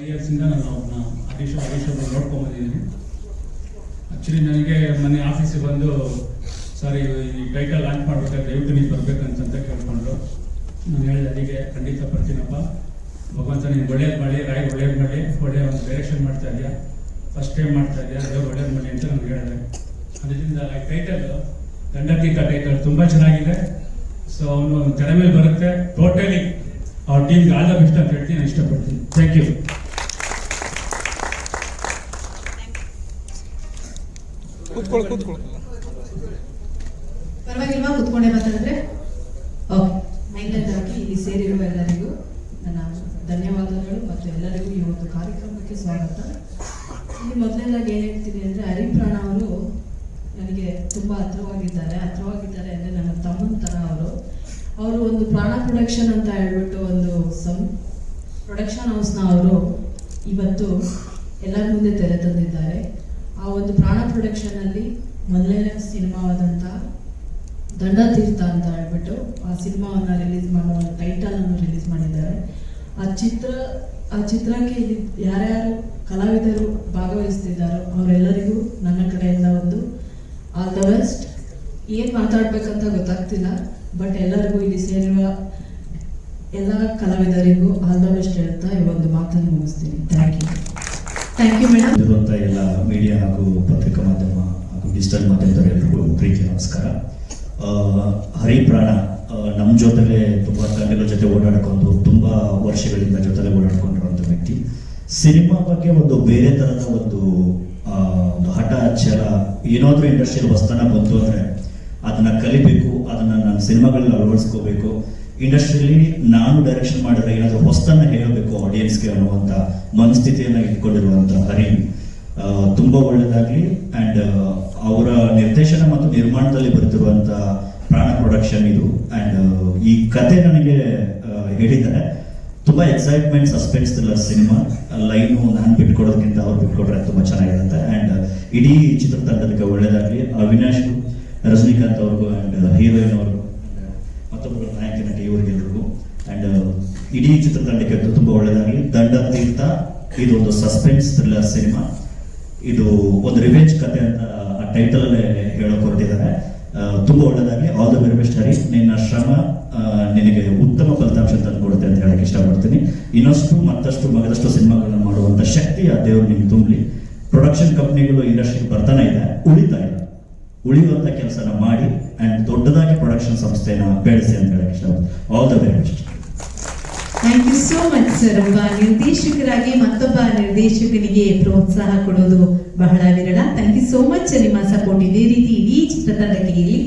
ಇಯರ್ಸಿಂದ ನಾನು ಅವ್ರನ್ನ ಹರೀಶ್ ಅವರು ನೋಡ್ಕೊಂಬಂದಿದ್ದೀನಿ. ಆ್ಯಕ್ಚುಲಿ ನನಗೆ ಮೊನ್ನೆ ಆಫೀಸಿಗೆ ಬಂದು ಸರ್ ಈ ಟೈಟಲ್ ಲಾಂಚ್ ಮಾಡ್ಬೇಕಾದ್ರೆ ದಯವಿಟ್ಟು ನೀವು ಬರ್ಬೇಕಂತ ಕೇಳ್ಕೊಂಡ್ರು. ನಾನು ಹೇಳಿದೆ ಅದಕ್ಕೆ ಖಂಡಿತ ಬರ್ತೀನಪ್ಪ, ಭಗವಂತ ನೀನು ಒಳ್ಳೇದು ಮಾಡಿ, ರಾಯ್ ಒಳ್ಳೇದು ಮಾಡಿ, ಒಳ್ಳೆಯ ಒಂದು ಡೈರೆಕ್ಷನ್ ಮಾಡ್ತಾ ಇದೆಯಾ, ಫಸ್ಟ್ ಟೈಮ್ ಮಾಡ್ತಾ ಇದೆಯಾ, ದೇವ್ರು ಒಳ್ಳೇದು ಮಾಡಿ ಅಂತ ನಾನು ಹೇಳಿದೆ. ಅದರಿಂದ ಟೈಟಲ್ ದಂಡತೀತ ಟೈಟಲ್ ತುಂಬ ಚೆನ್ನಾಗಿದೆ. ಸೊ ಅವನು ತೆರೆ ಮೇಲೆ ಬರುತ್ತೆ. ಟೋಟಲಿ ಅವ್ರ ಟೀಮ್ಗೆ ಆಲ್ ದ ಬೆಸ್ಟ್ ಅಂತ ಹೇಳ್ತೀನಿ, ನಾನು ಇಷ್ಟಪಡ್ತೀನಿ. Thank you. ಪರವಾಗಿಲ್ವಾ? ಕೂತ್ಕೊಂಡೆ ಮಾತಾಡಿದ್ರೆ ಓಕೆ. ಮೈಂಡಾಗಿ ಇಲ್ಲಿ ಸೇರಿರುವ ಎಲ್ಲರಿಗೂ ನನ್ನ ಧನ್ಯವಾದಗಳು ಮತ್ತು ಎಲ್ಲರಿಗೂ ಈ ಒಂದು ಕಾರ್ಯಕ್ರಮಕ್ಕೆ ಸ್ವಾಗತ. ಇಲ್ಲಿ ಮೊದಲನೇದಾಗಿ ಏನು ಹೇಳ್ತೀನಿ ಅಂದರೆ, ಹರಿಪ್ರಾಣ ಅವರು ನನಗೆ ತುಂಬ ಹತ್ರವಾಗಿದ್ದಾರೆ ಅಂದರೆ ನನ್ನ ತಮ್ಮನ ಥರ ಅವರು ಒಂದು ಪ್ರಾಣ ಪ್ರೊಡಕ್ಷನ್ ಅಂತ ಹೇಳ್ಬಿಟ್ಟು ಒಂದು ಪ್ರೊಡಕ್ಷನ್ ಹೌಸ್ನ ಅವರು ಇವತ್ತು ಎಲ್ಲರ ಮುಂದೆ ತೆರೆ ತಂದಿದ್ದಾರೆ. ಆ ಒಂದು ಪ್ರಾಣ ಪ್ರೊಡಕ್ಷನಲ್ಲಿ ಮೊದಲನೇ ಸಿನಿಮಾವಾದಂಥ ದಂಡತೀರ್ಥ ಅಂತ ಹೇಳ್ಬಿಟ್ಟು ಆ ಸಿನಿಮಾವನ್ನು ರಿಲೀಸ್ ಮಾಡೋ ಒಂದು ಟೈಟಲನ್ನು ರಿಲೀಸ್ ಮಾಡಿದ್ದಾರೆ. ಆ ಚಿತ್ರಕ್ಕೆ ಇಲ್ಲಿ ಯಾರ್ಯಾರು ಕಲಾವಿದರು ಭಾಗವಹಿಸ್ತಿದ್ದಾರೋ ಅವರೆಲ್ಲರಿಗೂ ನನ್ನ ಕಡೆಯಿಂದ ಒಂದು ಆಲ್ ದ ಬೆಸ್ಟ್. ಏನು ಮಾತಾಡ್ಬೇಕಂತ ಗೊತ್ತಾಗ್ತಿಲ್ಲ, ಬಟ್ ಎಲ್ಲರಿಗೂ ಇಲ್ಲಿ ಸೇರಿರುವ ಎಲ್ಲ ಕಲಾವಿದರಿಗೂ ಆಲ್ ದ ಬೆಸ್ಟ್ ಹೇಳ್ತಾ ಈ ಒಂದು ಮಾತನ್ನು ಮುಗಿಸ್ತೀನಿ. Thank you madam. ಇರುವಂಥ ಎಲ್ಲ ಮೀಡಿಯಾ ಹಾಗೂ ಪತ್ರಿಕಾ ಮಾಧ್ಯಮ ಹಾಗೂ ಡಿಜಿಟಲ್ ಮಾಧ್ಯಮದವರೆಲ್ಲರಿಗೂ ಪ್ರೀತಿ ನಮಸ್ಕಾರ. ಹರಿಪ್ರಾಣ ನಮ್ಮ ಜೊತೆಲೆ ತುಂಬ ತಂಡಗಳ ಜೊತೆ ಓಡಾಡ್ಕೊಂಡು ತುಂಬ ವರ್ಷಗಳಿಂದ ಜೊತೆಲೆ ಓಡಾಡ್ಕೊಂಡಿರುವಂಥ ವ್ಯಕ್ತಿ. ಸಿನಿಮಾ ಬಗ್ಗೆ ಒಂದು ಬೇರೆ ಥರದ ಒಂದು ಹಠ ಛಲ, ಏನಾದರೂ ಇಂಡಸ್ಟ್ರಿಯಲ್ಲಿ ಹೊಸತನ ಬಂತು ಅಂದರೆ ಅದನ್ನ ಕಲಿಬೇಕು, ಅದನ್ನ ನಾನು ಸಿನಿಮಾಗಳಲ್ಲಿ ಅಳವಡಿಸ್ಕೋಬೇಕು, ಇಂಡಸ್ಟ್ರಿಯಲ್ಲಿ ನಾನು ಡೈರೆಕ್ಷನ್ ಮಾಡಿದ್ರೆ ಏನಾದರೂ ಹೊಸತನ್ನ ಹೇಳಬೇಕು ಆಡಿಯನ್ಸ್ಗೆ ಅನ್ನುವಂಥ ಮನಸ್ಥಿತಿಯನ್ನು ಇಟ್ಕೊಂಡಿರುವಂಥ ಹರಿ ತುಂಬ ಒಳ್ಳೆಯದಾಗಲಿ. ಆ್ಯಂಡ್ ಅವರ ನಿರ್ದೇಶನ ಮತ್ತು ನಿರ್ಮಾಣದಲ್ಲಿ ಬರುತ್ತಿರುವಂಥ ಪ್ರಾಣ ಪ್ರೊಡಕ್ಷನ್ ಇದು. ಆ್ಯಂಡ್ ಈ ಕತೆ ನನಗೆ ಹೇಳಿದ್ದಾರೆ, ತುಂಬ excitement, suspense thriller cinema. Line ನಾನು ಬಿಟ್ಕೊಡೋದಕ್ಕಿಂತ ಅವ್ರು ಬಿಟ್ಕೊಟ್ರೆ ತುಂಬ ಚೆನ್ನಾಗಿರುತ್ತೆ. ಆ್ಯಂಡ್ ಇಡೀ ಚಿತ್ರತಂಡಕ್ಕೆ ಒಳ್ಳೆಯದಾಗಲಿ. ಅವಿನಾಶ್, ರಜನಿಕಾಂತ್ ಅವ್ರಿಗೂ ಆ್ಯಂಡ್ ಹೀರೋಯಿನ್ ಅವ್ರಿಗೂ ಮತ್ತೊಬ್ಬರು ನಾಯಕ ನಟಿ ಇವರಿಗೆಲ್ರಿಗೂ ಆ್ಯಂಡ್ ಇಡೀ ಚಿತ್ರತಂಡಕ್ಕೆ ತುಂಬ ಒಳ್ಳೆಯದಾಗಲಿ. ದಂಡತೀರ್ಥ ಇದು ಒಂದು ಸಸ್ಪೆನ್ಸ್ ಥ್ರಿಲ್ಲರ್ ಸಿನಿಮಾ. ಇದು ಒಂದು ರಿವೆಂಜ್ ಕತೆ ಅಂತ ಆ ಟೈಟಲಲ್ಲೇ ಹೇಳೋಕೆ ಹೊರಟಿದ್ದಾರೆ. ತುಂಬ ಒಳ್ಳೆಯದಾಗಲಿ. ಆಲ್ ದ ವೆರಿ ಬೆಸ್ಟ್ ಹರಿ. ನಿನ್ನ ಶ್ರಮ ನಿನಗೆ ಉತ್ತಮ ಫಲಿತಾಂಶ ತಂದು ಕೊಡುತ್ತೆ ಅಂತ ಹೇಳಕ್ಕೆ ಇಷ್ಟಪಡ್ತೀನಿ. ಇನ್ನಷ್ಟು ಮತ್ತಷ್ಟು ಮಗದಷ್ಟು ಸಿನಿಮಾಗಳನ್ನ ಮಾಡುವಂಥ ಶಕ್ತಿ ಆ ದೇವರು ನಿಮ್ಗೆ ತುಂಬಲಿ. ಪ್ರೊಡಕ್ಷನ್ ಕಂಪ್ನಿಗಳು ಇಂಡಸ್ಟ್ರಿಗೆ ಬರ್ತಾನೆ ಇದೆ, ಉಳಿತಾ ಇಲ್ಲ. ಉಳಿಯುವಂಥ ಕೆಲಸನ ಮಾಡಿ ಆ್ಯಂಡ್ ದೊಡ್ಡದಾಗಿ ಪ್ರೊಡಕ್ಷನ್ ಸಂಸ್ಥೆನ ಬೆಳೆಸಿ ಅಂತ ಹೇಳಕ್ಕೆ ಇಷ್ಟಪಡ್ತೀನಿ. All the very best. Thank you so much sir. ಒಬ್ಬ ನಿರ್ದೇಶಕರಾಗಿ ಮತ್ತೊಬ್ಬ ನಿರ್ದೇಶಕನಿಗೆ ಪ್ರೋತ್ಸಾಹ ಕೊಡೋದು ಬಹಳ ವಿರಳ. Thank you so much. ನಿಮ್ಮ ಸಪೋರ್ಟ್ ಇದೇ ರೀತಿ ಇಡೀ ಚಿತ್ರತಂಡಕ್ಕೆ ಇರಲಿ.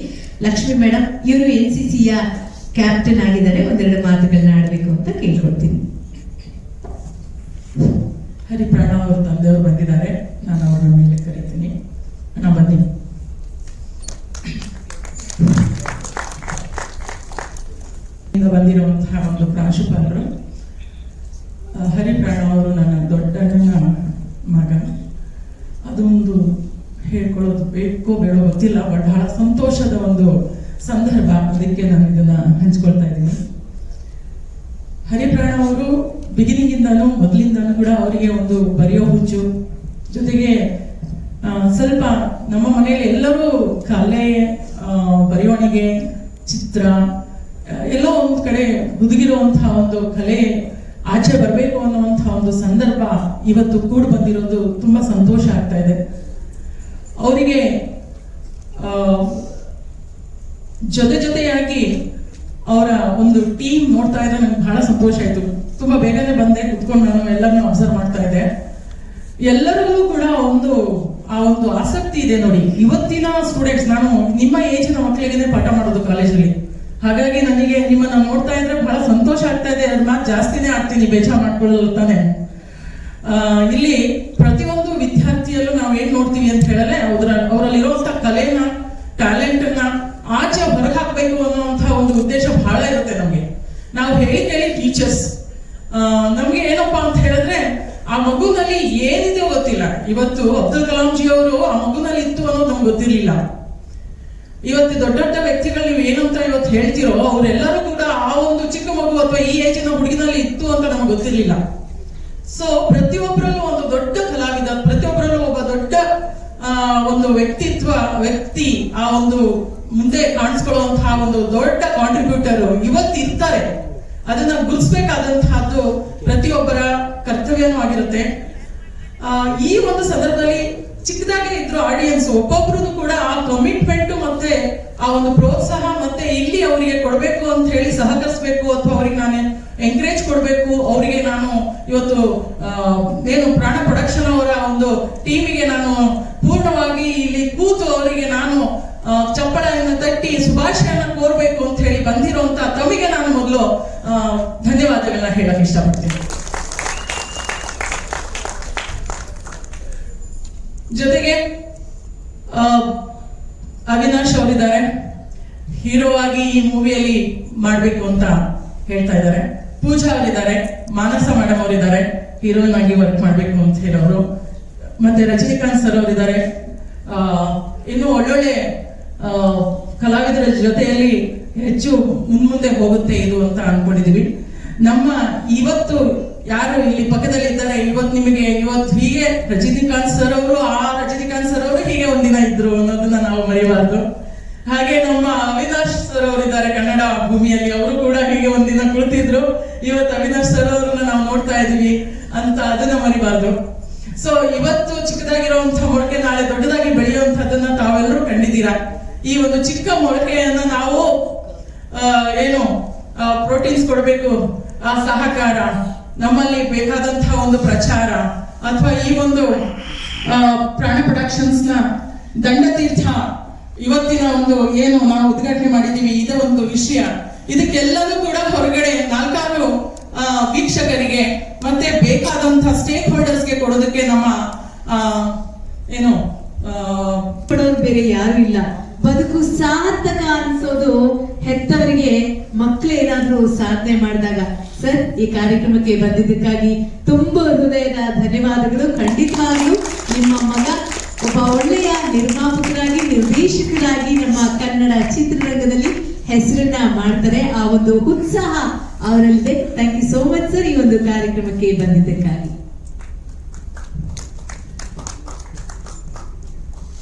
ಲಕ್ಷ್ಮಿ ಮೇಡಮ್ ಇವರು NCCಯ ಕ್ಯಾಪ್ಟನ್ ಆಗಿದ್ದಾರೆ, ಒಂದೆರಡು ಮಾತುಗಳನ್ನ ಆಡಬೇಕು ಅಂತ ಕೇಳ್ಕೊಳ್ತೀನಿ. ಹರಿಪ್ರಾಣ ಅವ್ರ ತಂದೆಯವರು ಬಂದಿದ್ದಾರೆ, ನಾನು ಅವ್ರನ್ನ ಮೇಲೆ ಕರೀತೀನಿ. ನಾ ಬನ್ನಿ. ಬಂದಿರುವಂತಹ ಒಂದು ಪ್ರಾಂಶುಪಾಲರು ಹರಿಪ್ರಾಣ ಅವರು ನನ್ನ ದೊಡ್ಡಣ್ಣನ ಮಗ. ಅದೊಂದು ಹೇಳ್ಕೊಳ್ಳೋದು ಬೇಕೋ ಬೇಡೋ ಗೊತ್ತಿಲ್ಲ, ಬಟ್ ಬಹಳ ಸಂತೋಷದ ಒಂದು ಸಂದರ್ಭ. ಅದಕ್ಕೆ ನಾನು ಇದನ್ನ ಹಂಚ್ಕೊಳ್ತಾ ಇದ್ದೀನಿ. ಹರಿಪ್ರಾಣ ಅವರು ಬಿಗಿನಿಂಗಿಂದಾನು ಮೊದಲಿಂದಾನು ಕೂಡ ಅವರಿಗೆ ಒಂದು ಬರೆಯೋ ಹುಚ್ಚು, ಜೊತೆಗೆ ಸ್ವಲ್ಪ ನಮ್ಮ ಮನೆಯಲ್ಲಿ ಎಲ್ಲರೂ ಕಲೆ, ಬರೆಯೋಣಿಗೆ, ಚಿತ್ರ ಎಲ್ಲೋ ಒಂದು ಕಡೆ ಹುದುಗಿರುವಂತಹ ಒಂದು ಕಲೆ ಆಚೆ ಬರಬೇಕು ಅನ್ನುವಂತಹ ಒಂದು ಸಂದರ್ಭ ಇವತ್ತು ಕೂಡ ಬಂದಿರೋದು ತುಂಬಾ ಸಂತೋಷ ಆಗ್ತಾ ಇದೆ. ಅವರಿಗೆ ಜೊತೆಯಾಗಿ ಅವರ ಒಂದು ಟೀಮ್ ನೋಡ್ತಾ ಇದ್ರೆ ನನಗೆ ಬಹಳ ಸಂತೋಷ ಆಯ್ತು. ತುಂಬಾ ಬೇಗನೆ ಬಂದೆ, ಕುತ್ಕೊಂಡು ನಾನು ಎಲ್ಲರನ್ನೂ ಅಬ್ಸರ್ವ್ ಮಾಡ್ತಾ ಇದ್ದೆ. ಎಲ್ಲರಲ್ಲೂ ಕೂಡ ಆ ಒಂದು ಆಸಕ್ತಿ ಇದೆ ನೋಡಿ. ಇವತ್ತಿನ ಸ್ಟೂಡೆಂಟ್ಸ್, ನಾನು ನಿಮ್ಮ ಏಜಿನ ಮಕ್ಕಳಿಗೆ ಪಾಠ ಮಾಡೋದು ಕಾಲೇಜಲ್ಲಿ, ಹಾಗಾಗಿ ನನಗೆ ನಿಮ್ಮನ್ನ ನೋಡ್ತಾ ಇದ್ರೆ ಬಹಳ ಸಂತೋಷ ಆಗ್ತಾ ಇದೆ. ಅದ್ರ ಮಾತು ಜಾಸ್ತಿನೇ ಆಗ್ತೀನಿ, ಬೇಜಾರು ಮಾಡ್ಕೊಳ್ಳೋದು ತಾನೆ. ಇಲ್ಲಿ ಪ್ರತಿಯೊಂದು ವಿದ್ಯಾರ್ಥಿಯಲ್ಲೂ ನಾವು ಏನ್ ನೋಡ್ತೀವಿ ಅಂತ ಹೇಳಲೆ, ಅವರಲ್ಲಿರುವಂತಹ ಕಲೆನ, ಟ್ಯಾಲೆಂಟ್ ಅನ್ನ ಆಚೆ ಹೊರಗೆ ಹಾಕ್ಬೇಕು ಅನ್ನುವಂತಹ ಒಂದು ಉದ್ದೇಶ ಬಹಳ ಇರುತ್ತೆ ನಮ್ಗೆ. ನಾವು ಹೇಳಿ ಟೀಚರ್ಸ್ ನಮ್ಗೆ ಏನಪ್ಪಾ ಅಂತ ಹೇಳಿದ್ರೆ, ಆ ಮಗುನಲ್ಲಿ ಏನಿದೆ ಗೊತ್ತಿಲ್ಲ. ಇವತ್ತು ಅಬ್ದುಲ್ ಕಲಾಂ ಜಿ ಅವರು ಆ ಮಗುನಲ್ಲಿ ಇತ್ತು ಅನ್ನೋದು ನಮ್ಗೆ ಗೊತ್ತಿರ್ಲಿಲ್ಲ. ಇವತ್ತು ದೊಡ್ಡ ದೊಡ್ಡ ವ್ಯಕ್ತಿಗಳು ನೀವು ಏನಂತ ಇವತ್ತು ಹೇಳ್ತಿರೋ, ಅವರೆಲ್ಲರೂ ಕೂಡ ಆ ಒಂದು ಚಿಕ್ಕ ಮಗು ಅಥವಾ ಈ ಏಜಿನ ಹುಡುಗಿನಲ್ಲಿ ಇತ್ತು ಅಂತ ನಮ್ಗೆ ಗೊತ್ತಿರ್ಲಿಲ್ಲ. ಸೊ ಪ್ರತಿಯೊಬ್ಬರಲ್ಲೂ ಒಂದು ದೊಡ್ಡ ಕಲಾವಿದ, ಪ್ರತಿಯೊಬ್ಬರಲ್ಲೂ ಒಬ್ಬ ದೊಡ್ಡ ಒಂದು ವ್ಯಕ್ತಿ ಆ ಒಂದು ಮುಂದೆ ಕಾಣಿಸ್ಕೊಳ್ಳುವಂತಹ ಒಂದು ದೊಡ್ಡ ಕಾಂಟ್ರಿಬ್ಯೂಟರ್ ಇವತ್ತಿರ್ತಾರೆ. ಅದನ್ನ ಗುರುತಿಸಬೇಕಾದಂತಹದ್ದು ಪ್ರತಿಯೊಬ್ಬರ ಕರ್ತವ್ಯನೂ ಆಗಿರುತ್ತೆ. ಈ ಒಂದು ಸಂದರ್ಭದಲ್ಲಿ ಚಿಕ್ಕದಾಗೆ ಇದ್ರು ಆಡಿಯನ್ಸ್, ಒಬ್ಬೊಬ್ರದ್ದು ಕೂಡ ಆ ಕಮಿಟ್ಮೆಂಟ್ ಮತ್ತೆ ಆ ಒಂದು ಪ್ರೋತ್ಸಾಹ ಮತ್ತೆ ಇಲ್ಲಿ ಅವರಿಗೆ ಕೊಡ್ಬೇಕು ಅಂತ ಹೇಳಿ ಸಹಕರಿಸಬೇಕು, ಅಥವಾ ಅವರಿಗೆ ನಾನು ಎಂಕರೇಜ್ ಕೊಡ್ಬೇಕು, ಅವರಿಗೆ ನಾನು ಇವತ್ತು ಏನು ಪ್ರಾಣ ಪ್ರೊಡಕ್ಷನ್ ಅವರ ಒಂದು ಟೀಮಿಗೆ ನಾನು ಪೂರ್ಣವಾಗಿ ಇಲ್ಲಿ ಕೂತು ಅವರಿಗೆ ನಾನು ಚಪ್ಪಳೆಯನ್ನು ತಟ್ಟಿ ಶುಭಾಶಯನ ಕೋರ್ಬೇಕು ಅಂತ ಹೇಳಿ ಬಂದಿರುವಂತ ತಮಗೆ ನಾನು ಮೊದಲು ಧನ್ಯವಾದಗಳನ್ನ ಹೇಳಕ್ ಇಷ್ಟಪಡ್ತೀನಿ. ಜೊತೆಗೆ ಅವಿನಾಶ್ ಅವರಿದ್ದಾರೆ, ಹೀರೋ ಆಗಿ ಈ ಮೂವಿಯಲ್ಲಿ ಮಾಡ್ಬೇಕು ಅಂತ ಹೇಳ್ತಾ ಇದ್ದಾರೆ. ಪೂಜಾ ಅವರಿದ್ದಾರೆ, ಮಾನಸ ಮೇಡಮ್ ಅವರಿದ್ದಾರೆ, ಹೀರೋಯಿನ್ ಆಗಿ ವರ್ಕ್ ಮಾಡ್ಬೇಕು ಅಂತ ಹೇಳೋರು. ಮತ್ತೆ ರಜನಿಕಾಂತ್ ಸರ್ ಅವರಿದ್ದಾರೆ. ಇನ್ನು ಒಳ್ಳೊಳ್ಳೆ ಕಲಾವಿದರ ಜೊತೆಯಲ್ಲಿ ಹೆಚ್ಚು ಮುಂದೆ ಹೋಗುತ್ತೆ ಇದು ಅಂತ ಅನ್ಕೊಂಡಿದೀವಿ. ನಮ್ಮ ಇವತ್ತು ಯಾರು ಇಲ್ಲಿ ಪಕ್ಕದಲ್ಲಿ ಇದ್ದಾರೆ, ಇವತ್ತು ಹೀಗೆ ರಜನಿಕಾಂತ್ ಸರ್ ಅವರು ಹೀಗೆ ಒಂದಿನ ಇದ್ರು ಅನ್ನೋದನ್ನ ನಾವು ಮರೆಯಬಾರ್ದು. ಹಾಗೆ ನಮ್ಮ ಅವಿನಾಶ್ ಸರ್ ಅವರಿದ್ದಾರೆ ಕನ್ನಡ ಭೂಮಿಯಲ್ಲಿ, ಅವರು ಕೂಡ ಹೀಗೆ ಒಂದಿನ ಕುಳಿತಿದ್ರು. ಇವತ್ತು ಅವಿನಾಶ್ ಸರ್ ಅವರನ್ನ ನಾವು ನೋಡ್ತಾ ಇದೀವಿ ಅಂತ ಅದನ್ನ ಮರಿಬಾರ್ದು. ಸೊ ಇವತ್ತು ಚಿಕ್ಕದಾಗಿರುವಂತಹ ಮೊಳಕೆ ನಾಳೆ ದೊಡ್ಡದಾಗಿ ಬೆಳೆಯುವಂತಹದನ್ನ ತಾವೆಲ್ಲರೂ ಕಂಡಿದ್ದೀರಾ. ಈ ಒಂದು ಚಿಕ್ಕ ಮೊಳಕೆಯನ್ನ ನಾವು ಏನು ಪ್ರೋಟೀನ್ಸ್ ಕೊಡಬೇಕು, ಆ ಸಹಕಾರ, ನಮ್ಮಲ್ಲಿ ಬೇಕಾದಂತಹ ಒಂದು ಪ್ರಚಾರ, ಅಥವಾ ಈ ಒಂದು ಪ್ರಾಣ ಪ್ರೊಡಕ್ಷನ್ಸ್ ನ ದಂಡತೀರ್ಥ ಇವತ್ತಿನ ಒಂದು ಏನು ನಾವು ಉದ್ಘಾಟನೆ ಮಾಡಿದೀವಿ, ಇದೇ ಒಂದು ವಿಷಯ. ಇದಕ್ಕೆಲ್ಲವೂ ಕೂಡ ಹೊರಗಡೆ 4 ವೀಕ್ಷಕರಿಗೆ ಮತ್ತೆ ಬೇಕಾದಂತಹ ಸ್ಟೇಕ್ ಹೋಲ್ಡರ್ಸ್ಗೆ ಕೊಡೋದಕ್ಕೆ ನಮ್ಮ ಏನು ಪಡೋದು ಬೇರೆ ಯಾರು ಇಲ್ಲ. ಬದುಕು ಸಾರ್ಥಕ ಅನ್ಸೋದು ಹೆತ್ತವರಿಗೆ ಮಕ್ಕಳೇನಾದ್ರೂ ಸಾಧನೆ ಮಾಡಿದಾಗ. ಸರ್, ಈ ಕಾರ್ಯಕ್ರಮಕ್ಕೆ ಬಂದಿದ್ದಕ್ಕಾಗಿ ತುಂಬಾ ಹೃದಯದ ಧನ್ಯವಾದಗಳು. ಖಂಡಿತವಾಗ್ಲೂ ನಿಮ್ಮ ಮಗ ಒಬ್ಬ ಒಳ್ಳೆಯ ನಿರ್ಮಾಪಕರಾಗಿ, ನಿರ್ದೇಶಕರಾಗಿ ನಮ್ಮ ಕನ್ನಡ ಚಿತ್ರರಂಗದಲ್ಲಿ ಹೆಸರನ್ನ ಮಾಡ್ತಾರೆ. ಆ ಒಂದು ಉತ್ಸಾಹ ಅವರಲ್ಲಿದೆ. Thank you so much sir, ಈ ಒಂದು ಕಾರ್ಯಕ್ರಮಕ್ಕೆ ಬಂದಿದ್ದಕ್ಕಾಗಿ.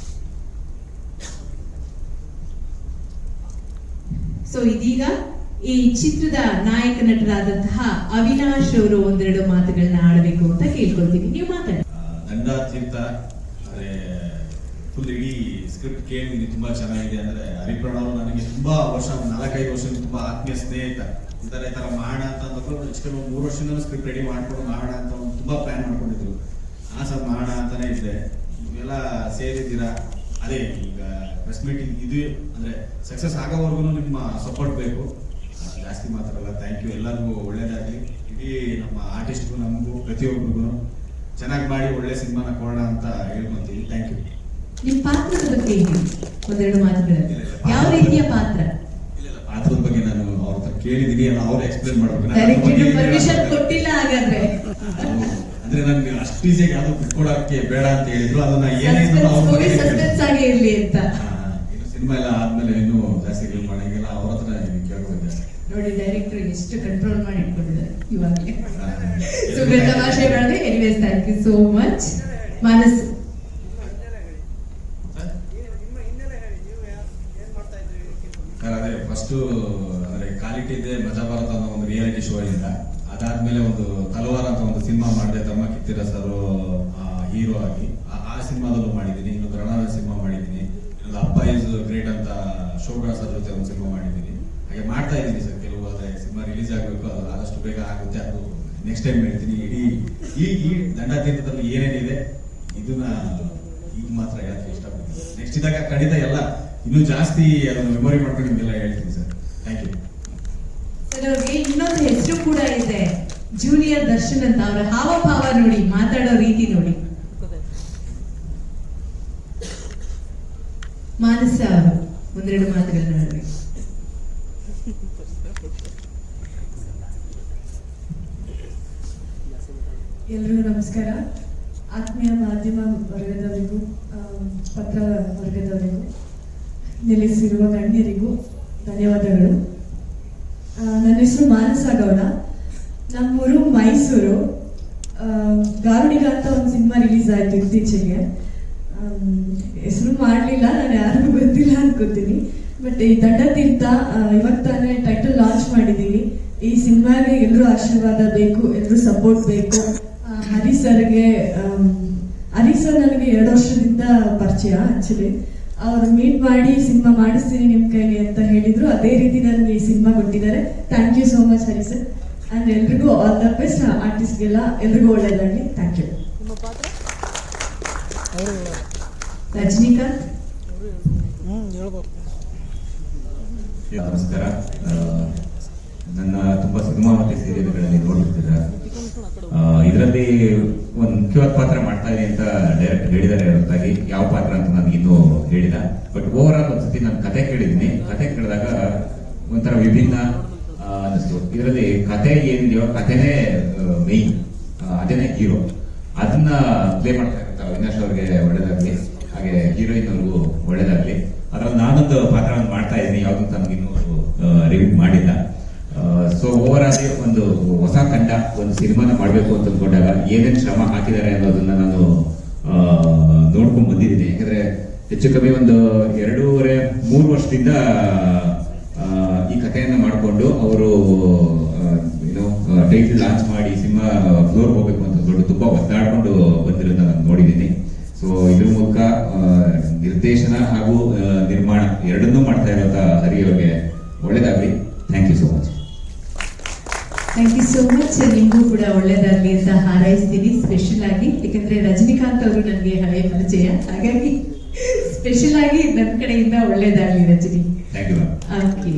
ಸೊ ಇದೀಗ ಈ ಚಿತ್ರದ ನಾಯಕ ನಟರಾದಂತಹ ಅವಿನಾಶ್ ಅವರು ಒಂದೆರಡು ಮಾತುಗಳನ್ನ ಆಡಬೇಕು ಅಂತ ಕೇಳ್ಕೊಳ್ತೀನಿ. ನೀವು ಮಾತಾಡಿ. ದಂಡತೀರ್ಥ ಅಂದ್ರೆ ಫುಲ್ ಇಡೀ ಸ್ಕ್ರಿಪ್ಟ್ ಕೇಳಿದೀನಿ, ತುಂಬಾ ಚೆನ್ನಾಗಿದೆ. ಅಂದ್ರೆ ಹರಿಪ್ರಾಣ ಅವರು ನನಗೆ ತುಂಬಾ ವರ್ಷ, 4-5 ವರ್ಷ ತುಂಬಾ ಆತ್ಮೀಯ ಸ್ನೇಹಿತ. ಈ ತರ ಮಾಡೋಣ ಅಂತ ಅಂದ್ಕೊಂಡು 3 ವರ್ಷದಿಂದ ಸ್ಕ್ರಿಪ್ಟ್ ರೆಡಿ ಮಾಡ್ಕೊಂಡು ಮಾಡೋಣ ಅಂತ ತುಂಬಾ ಪ್ಲಾನ್ ಮಾಡ್ಕೊಂಡಿದ್ರು. ಸರ್ ಮಾಡೋಣ ಅಂತಾನೆ ಇದ್ದೆ. ನೀವೆಲ್ಲ ಸೇರಿದ್ದೀರಾ. ಅದೇ ಈಗ ಪ್ರೆಸ್ ಮೀಟಿಂಗ್ ಇದು ಅಂದ್ರೆ ಸಕ್ಸಸ್ ಆಗೋವರೆಗೂ ನಿಮ್ಮ ಸಪೋರ್ಟ್ ಬೇಕು. ಜಾಸ್ತಿ ಮಾತಾಡಲ್ಲ. Thank you. ಎಲ್ಲರಿಗೂ ಒಳ್ಳೇದಾಗ್ಲಿ. ಇಡೀ ನಮ್ಮ ಆರ್ಟಿಸ್ಟ್ಗೂ ನಮಗೂ ಪ್ರತಿಯೊಬ್ಬರಿಗೂ ಚೆನ್ನಾಗಿ ಮಾಡಿ ಒಳ್ಳೆ ಸಿನಿಮಾನ ಕೊಡೋಣ ಅಂತ ಹೇಳ್ಕೊಂತೀವಿ. Thank you. ನಿಮ್ಮ ಪಾತ್ರದ ಬಗ್ಗೆ ಒಂದೆರಡು ಮಾತುಗಳಲ್ಲಿ ಯಾವ ರೀತಿಯ ಪಾತ್ರ? ಪಾತ್ರದ ಬಗ್ಗೆ ನಾನು ಅವ್ರ ಹತ್ರ ಕೇಳಿದೀನಿ, ಅವ್ರು ಎಕ್ಸ್ಪ್ಲೇನ್ ಮಾಡ್ಬೇಕು. ಪರ್ಮಿಷನ್ ಕೊಟ್ಟಿಲ್ಲ ಹಾಗಾದ್ರೆ. ಅಂದ್ರೆ ನನ್ಗೆ ಅಷ್ಟು ಈಸಿಯಾಗಿ ಯಾವ್ದು ಬಿಟ್ಕೊಡಕ್ಕೆ ಬೇಡ ಅಂತ ಹೇಳಿದ್ರು. ಅದನ್ನ ಏನೇನು ಸಸ್ಪೆನ್ಸ್ ಆಗಿ ಇರ್ಲಿ ಅಂತ. ಸಿನಿಮಾ ಎಲ್ಲ ಆದ್ಮೇಲೆ ಇನ್ನೂ ಜಾಸ್ತಿ ಮಾಡಂಗಿಲ್ಲ. ಅವ್ರ ಹತ್ರ ಕೇಳ್ಕೊಂಡಿದ್ದೆ. ನೋಡಿ, ಡೈರೆಕ್ಟರ್ ಎಷ್ಟು ಕಂಟ್ರೋಲ್ ಮಾಡಿ ಇಟ್ಕೊಂಡಿದ್ದಾರೆ ಇವಾಗಲೇ. ಸುಬ್ರತ ಭಾಷೆಗಳನ್ನೇ. Anyways, thank you so much. Manas, ಅದೇ ಫಸ್ಟ್ ಅಂದ್ರೆ ಕ್ವಾಲಿಟಿ ಇದೆ ಮಜಾ ಭಾರತ ಅನ್ನೋ ಒಂದು ರಿಯಾಲಿಟಿ ಶೋ ಇಂದ ಅದಾದ್ಮೇಲೆ ಒಂದು ತಲವಾರ ಅಂತ ಒಂದು ಸಿನಿಮಾ ಮಾಡಿದೆ. ತಮ್ಮ ಕಿತ್ತಿರ ಸರ್ ಹೀರೋ ಆಗಿ ಆ ಸಿನಿಮಾದಲ್ಲೂ ಮಾಡಿದ್ದೀನಿ. ಇನ್ನೊಂದು ರಣನ ಸಿನಿಮಾ ಮಾಡಿದ್ದೀನಿ. ಇನ್ನೊಂದು ಅಪ್ಪ ಇಸ್ ಗ್ರೇಟ್ ಅಂತ ಶೋಭಾ ಸರ್ ಜೊತೆ ಒಂದು ಸಿನಿಮಾ ಮಾಡಿದ್ದೀನಿ. ಹಾಗೆ ಮಾಡ್ತಾ ಇದ್ದೀನಿ ಸರ್. ಕೆಲವು ಅದೇ ಸಿನಿಮಾ ರಿಲೀಸ್ ಆಗಬೇಕು, ಅದು ಆದಷ್ಟು ಬೇಗ ಆಗುತ್ತೆ. ಅದು ನೆಕ್ಸ್ಟ್ ಟೈಮ್ ಹೇಳ್ತೀನಿ. ಇಡೀ ಈ ದಂಡತೀರ್ಥದಲ್ಲಿ ಏನೇನಿದೆ ಇದನ್ನ ಈಗ ಮಾತ್ರ ಹೇಳಕ್ಕೆ ಇಷ್ಟಪಡ್ತೀನಿ. ನೆಕ್ಸ್ಟ್ ಇದ್ದಾಗ ಖಂಡಿತ ಎಲ್ಲ ಇನ್ನೂ ಜಾಸ್ತಿ ಅದನ್ನು ಮೆಮೊರಿ ಮಾಡ್ಕೊಂಡು ನಿಮ್ಗೆಲ್ಲ ಹೇಳ್ತೀನಿ ಸರ್. Thank you. ಸರ್, ಅವ್ರಿಗೆ ಇನ್ನೊಂದು ಹೆಸರು ಕೂಡ ಇದೆ, ಜೂನಿಯರ್ ದರ್ಶನ್ ಅಂತ. ಅವರ ಹಾವಭಾವ ನೋಡಿ, ಮಾತಾಡೋ ರೀತಿ ನೋಡಿ. ಮಾನಸ ಅವರು ಒಂದೆರಡು ಮಾತುಗಳನ್ನ ಆಡಬೇಕು. ಎಲ್ರಿಗೂ ನಮಸ್ಕಾರ. ಆತ್ಮೀಯ ಮಾಧ್ಯಮ ವರ್ಗದವರಿಗೂ, ಪತ್ರ ವರ್ಗದವರಿಗೂ, ನೆಲೆಸಿರುವ ಗಣ್ಯರಿಗೂ ಧನ್ಯವಾದಗಳು. ನನ್ನ ಹೆಸರು ಮಾನಸ ಗೌಡ. ನಮ್ಮೂರು ಮೈಸೂರು. ಗಾರುಡಿಗ ಅಂತ ಒಂದು ಸಿನಿಮಾ ರಿಲೀಸ್ ಆಯ್ತು ಇತ್ತೀಚೆಗೆ. ಹೆಸರು ಮಾಡಲಿಲ್ಲ, ನಾನು ಯಾರಿಗೂ ಗೊತ್ತಿಲ್ಲ ಅನ್ಕೋತೀನಿ. ಬಟ್ ಈ ದಂಡತೀರ್ಥ ಇವಾಗ ತಾನೇ ಟೈಟಲ್ ಲಾಂಚ್ ಮಾಡಿದ್ದೀವಿ. ಈ ಸಿನಿಮಾಗೆ ಎಲ್ಲರೂ ಆಶೀರ್ವಾದ ಬೇಕು, ಎಲ್ಲರೂ ಸಪೋರ್ಟ್ ಬೇಕು. ಹರಿ ಸರ್ ನನಗೆ 2 ವರ್ಷದಿಂದ ಪರಿಚಯ. ಆಕ್ಚುಲಿ ಅವ್ರು ಮೀಟ್ ಮಾಡಿ ಸಿನಿಮಾ ಮಾಡಿಸ್ತೀನಿ ನಿಮ್ಮ ಕೈಲಿ ಅಂತ ಹೇಳಿದ್ರು. ಅದೇ ರೀತಿ ನನಗೆ ಈ ಸಿನಿಮಾ ಕೊಟ್ಟಿದ್ದಾರೆ. Thank you so much Hari sir. And ಎಲ್ರಿಗೂ ಆಲ್ ದ ಬೆಸ್ಟ್. ಆರ್ಟಿಸ್ಟ್ಗೆಲ್ಲ ಎಲ್ರಿಗೂ ಒಳ್ಳೇದಾಗಲಿ. Thank you. ರಜನಿಕಾಂತ್. ನಮಸ್ಕಾರ. ನನ್ನ ತುಂಬಾ ಸಿನಿಮಾ ಮತ್ತೆ ಸೀರಿಯಲ್ಗಳಲ್ಲಿ ನೋಡಿರ್ತೀರ. ಇದರಲ್ಲಿ ಒಂದು ಮುಖ್ಯವಾದ ಪಾತ್ರ ಮಾಡ್ತಾ ಇದೆ ಅಂತ ಡೈರೆಕ್ಟ್ ಹೇಳಿದ್ದಾರೆ ಹೊರತಾಗಿ ಯಾವ ಪಾತ್ರ ಅಂತ ನನಗೆ ಇನ್ನೂ ಹೇಳಿಲ್ಲ. ಬಟ್ ಓವರ್ ಆಲ್ ಒಂದ್ಸತಿ ನಾನು ಕತೆ ಕೇಳಿದ್ದೀನಿ. ಕತೆ ಕೇಳಿದಾಗ ಒಂಥರ ವಿಭಿನ್ನ ಅನ್ನಿಸ್ತು. ಇದರಲ್ಲಿ ಕತೆ ಏನಿದೆಯೋ ಕತೆನೇ ಮೇಯ್ನ್, ಅದೇನೇ ಹೀರೋ. ಅದನ್ನ ಪ್ಲೇ ಮಾಡ್ತಾ ಇರ್ತ ಅವಿನಾಶ್ ಅವ್ರಿಗೆ ಒಳ್ಳೇದಾಗ್ಲಿ, ಹಾಗೆ ಹೀರೋಯಿನ್ ಅವ್ರಿಗೂ ಒಳ್ಳೇದಾಗ್ಲಿ. ಅದ್ರಲ್ಲಿ ನಾನೊಂದು ಪಾತ್ರವನ್ನು ಮಾಡ್ತಾ ಇದ್ದೀನಿ, ಯಾವ್ದಂತ ನಮ್ಗಿನ್ನೂ ರಿವ್ಯೂ ಮಾಡಿಲ್ಲ. ಸೊ ಓವರ್ ಆಗಿ ಒಂದು ಹೊಸ ತಂಡ ಒಂದು ಸಿನಿಮಾನ ಮಾಡಬೇಕು ಅಂತ ಅಂದ್ಕೊಂಡಾಗ ಏನೇನು ಶ್ರಮ ಹಾಕಿದ್ದಾರೆ ಅನ್ನೋದನ್ನ ನಾನು ನೋಡ್ಕೊಂಡು ಬಂದಿದ್ದೀನಿ. ಯಾಕಂದ್ರೆ ಹೆಚ್ಚು ಕಮ್ಮಿ ಒಂದು 2.5-3 ವರ್ಷದಿಂದ ಈ ಕಥೆಯನ್ನ ಮಾಡಿಕೊಂಡು ಅವರು ಏನು ಟೈಟಲ್ ಲಾಂಚ್ ಮಾಡಿ ಸಿನಿಮಾ ಫ್ಲೋರ್ ಹೋಗ್ಬೇಕು ಅಂತ ದೊಡ್ಡ ತುಂಬಾ ಒದ್ದಾಡ್ಕೊಂಡು ಬಂದಿರೋದನ್ನ ನಾನು ನೋಡಿದ್ದೀನಿ. ಸೊ ಇದ್ರ ಮೂಲಕ ನಿರ್ದೇಶನ ಹಾಗೂ ನಿರ್ಮಾಣ ಎರಡನ್ನೂ ಮಾಡ್ತಾ ಇರೋಂಥ ಹರಿ ಅವ್ರಿಗೆ ಒಳ್ಳೇದಾಗ್ಲಿ. Thank you so much. Thank you so much. ನಿಮಗೂ ಕೂಡ ಒಳ್ಳೇದಾಗ್ಲಿ ಅಂತ ಹಾರೈಸ್ತೀನಿ ಸ್ಪೆಷಲ್ ಆಗಿ. ಯಾಕಂದ್ರೆ ರಜನಿಕಾಂತ್ ಅವರು ನನಗೆ ಹಳೆಯ ಪರಿಚಯ, ಹಾಗಾಗಿ ಸ್ಪೆಷಲ್ ಆಗಿ ನನ್ನ ಕಡೆಯಿಂದ ಒಳ್ಳೇದಾಗ್ಲಿ Rajini. Thank you. Okay,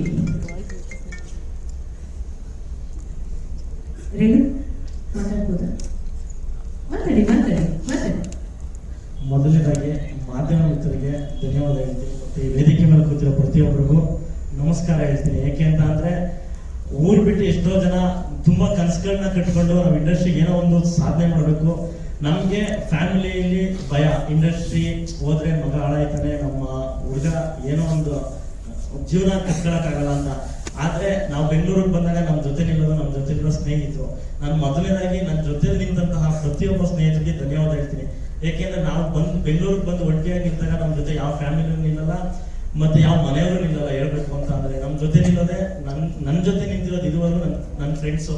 Renu ಮಾತಾಡ್ಬೋದಾ? ಮಾತಾಡಿ. ಮೊದಲನೇದಾಗಿ ಮಾಧ್ಯಮ ಮಿತ್ರರಿಗೆ ಧನ್ಯವಾದ ಹೇಳ್ತೀನಿ. ಮತ್ತೆ ಈ ವೇದಿಕೆ ಮೇಲೆ ಕೂತಿರೋ ಪ್ರತಿಯೊಬ್ಬರಿಗೂ ನಮಸ್ಕಾರ ಹೇಳ್ತೀನಿ. ಯಾಕೆ ಅಂತ ಅಂದ್ರೆ ಊರ್ ಬಿಟ್ಟು ಎಷ್ಟೋ ಜನ ತುಂಬಾ ಕನಸುಗಳನ್ನ ಕಟ್ಕೊಂಡು ನಾವು ಇಂಡಸ್ಟ್ರಿಗೆ ಏನೋ ಒಂದು ಸಾಧನೆ ಮಾಡಬೇಕು. ನಮ್ಗೆ ಫ್ಯಾಮಿಲಿಯಲ್ಲಿ ಭಯ, ಇಂಡಸ್ಟ್ರಿ ಹೋದ್ರೆ ಮಗ ಹಾಳಾಯ್ತಾನೆ, ನಮ್ಮ ಹುಡುಗ ಏನೋ ಒಂದು ಜೀವನ ಕಟ್ಕೊಳಕ್ಕಾಗಲ್ಲ ಅಂತ. ಆದ್ರೆ ನಾವು ಬೆಂಗಳೂರಿಗೆ ಬಂದಾಗ ನಮ್ಮ ಜೊತೆ ನಿಲ್ಲೋದು, ನಮ್ಮ ಜೊತೆ ಇರೋ ಸ್ನೇಹಿತರು. ನಾನು ಮೊದಲನೇದಾಗಿ ನನ್ನ ಜೊತೆ ನಿಂತಹ ಪ್ರತಿಯೊಬ್ಬ ಸ್ನೇಹಿತರಿಗೆ ಧನ್ಯವಾದ ಹೇಳ್ತೀನಿ. ಏಕೆಂದ್ರೆ ನಾವು ಬೆಂಗಳೂರಿಗೆ ಬಂದು ಒಂಟಿಯಾಗಿ ನಿಂತಾಗ ನಮ್ಮ ಜೊತೆ ಯಾವ ಫ್ಯಾಮಿಲಿ ನಿಲ್ಲಲ್ಲ, ಮತ್ತೆ ಯಾವ ಮನೆಯವರು ನಿಲ್ಲಲ್ಲ. ಹೇಳ್ಬೇಕು ಅಂತ ಅಂದ್ರೆ ನಮ್ಮ ಜೊತೆ ನಿಲ್ಲೋದೆ, ನನ್ನ ಜೊತೆ ನಿಂತಿರೋದು ಇದುವರೆಗೂ ನನ್ನ ಫ್ರೆಂಡ್ಸು.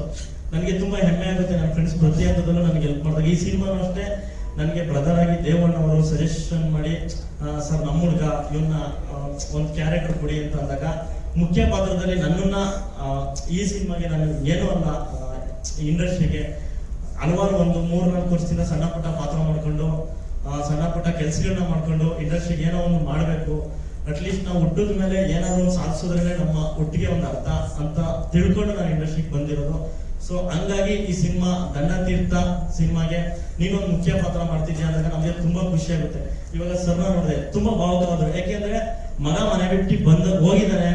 ನನಗೆ ತುಂಬಾ ಹೆಮ್ಮೆ ಆಗುತ್ತೆ. ನನ್ನ ಫ್ರೆಂಡ್ಸ್ ಪ್ರತಿ ಹಂತದಲ್ಲೂ ನನಗೆ ಹೆಲ್ಪ್ ಮಾಡಿದಾಗ, ಈ ಸಿನಿಮಾನು ಅಷ್ಟೇ ನನಗೆ ಬ್ರದರ್ ಆಗಿ ದೇವಣ್ಣ ಅವರು ಸಜೆಷನ್ ಮಾಡಿ, ಸರ್ ನಮ್ಮ ಹುಡುಗ ಇವನ್ನ ಒಂದು ಕ್ಯಾರೆಕ್ಟರ್ ಕೊಡಿ ಅಂತ ಅಂದಾಗ, ಮುಖ್ಯ ಪಾತ್ರದಲ್ಲಿ ನನ್ನನ್ನ ಈ ಸಿನಿಮಾಗೆ ನಾನು ಏನೂ ಅಲ್ಲ, ಇಂಡಸ್ಟ್ರಿಗೆ ಹಲವಾರು ಒಂದು 3-4 ವರ್ಷದಿಂದ ಸಣ್ಣ ಪುಟ್ಟ ಪಾತ್ರ ಮಾಡ್ಕೊಂಡು, ಸಣ್ಣ ಪುಟ್ಟ ಕೆಲಸಗಳನ್ನ ಮಾಡ್ಕೊಂಡು ಇಂಡಸ್ಟ್ರಿಗೆ ಏನೋ ಒಂದು ಮಾಡಬೇಕು, ಅಟ್ಲೀಸ್ಟ್ ನಾವು ಹುಟ್ಟದ ಮೇಲೆ ಏನಾದ್ರು ಒಂದು ಸಾಧಿಸೋದ್ರಲ್ಲೇ ನಮ್ಮ ಒಟ್ಟಿಗೆ ಒಂದು ಅರ್ಥ ಅಂತ ತಿಳ್ಕೊಂಡು ನಾನು ಇಂಡಸ್ಟ್ರಿಗೆ ಬಂದಿರೋದು. ಸೊ ಹಂಗಾಗಿ ಈ ಸಿನಿಮಾ ದಂಡತೀರ್ಥ ಸಿನಿಮಾಗೆ ನೀನೊಂದು ಮುಖ್ಯ ಪಾತ್ರ ಮಾಡ್ತಿದ್ಯಾ ಅಂದಾಗ ನಮಗೆ ತುಂಬಾ ಖುಷಿ ಆಗುತ್ತೆ. ಇವಾಗ ಸರ್ನ ನೋಡಿದೆ, ತುಂಬಾ ಭಾವುಕವಾದ್ರು. ಯಾಕೆಂದ್ರೆ ಮಗ ಮನೆ ಬಿಟ್ಟು ಹೋಗಿದ್ದಾನೆ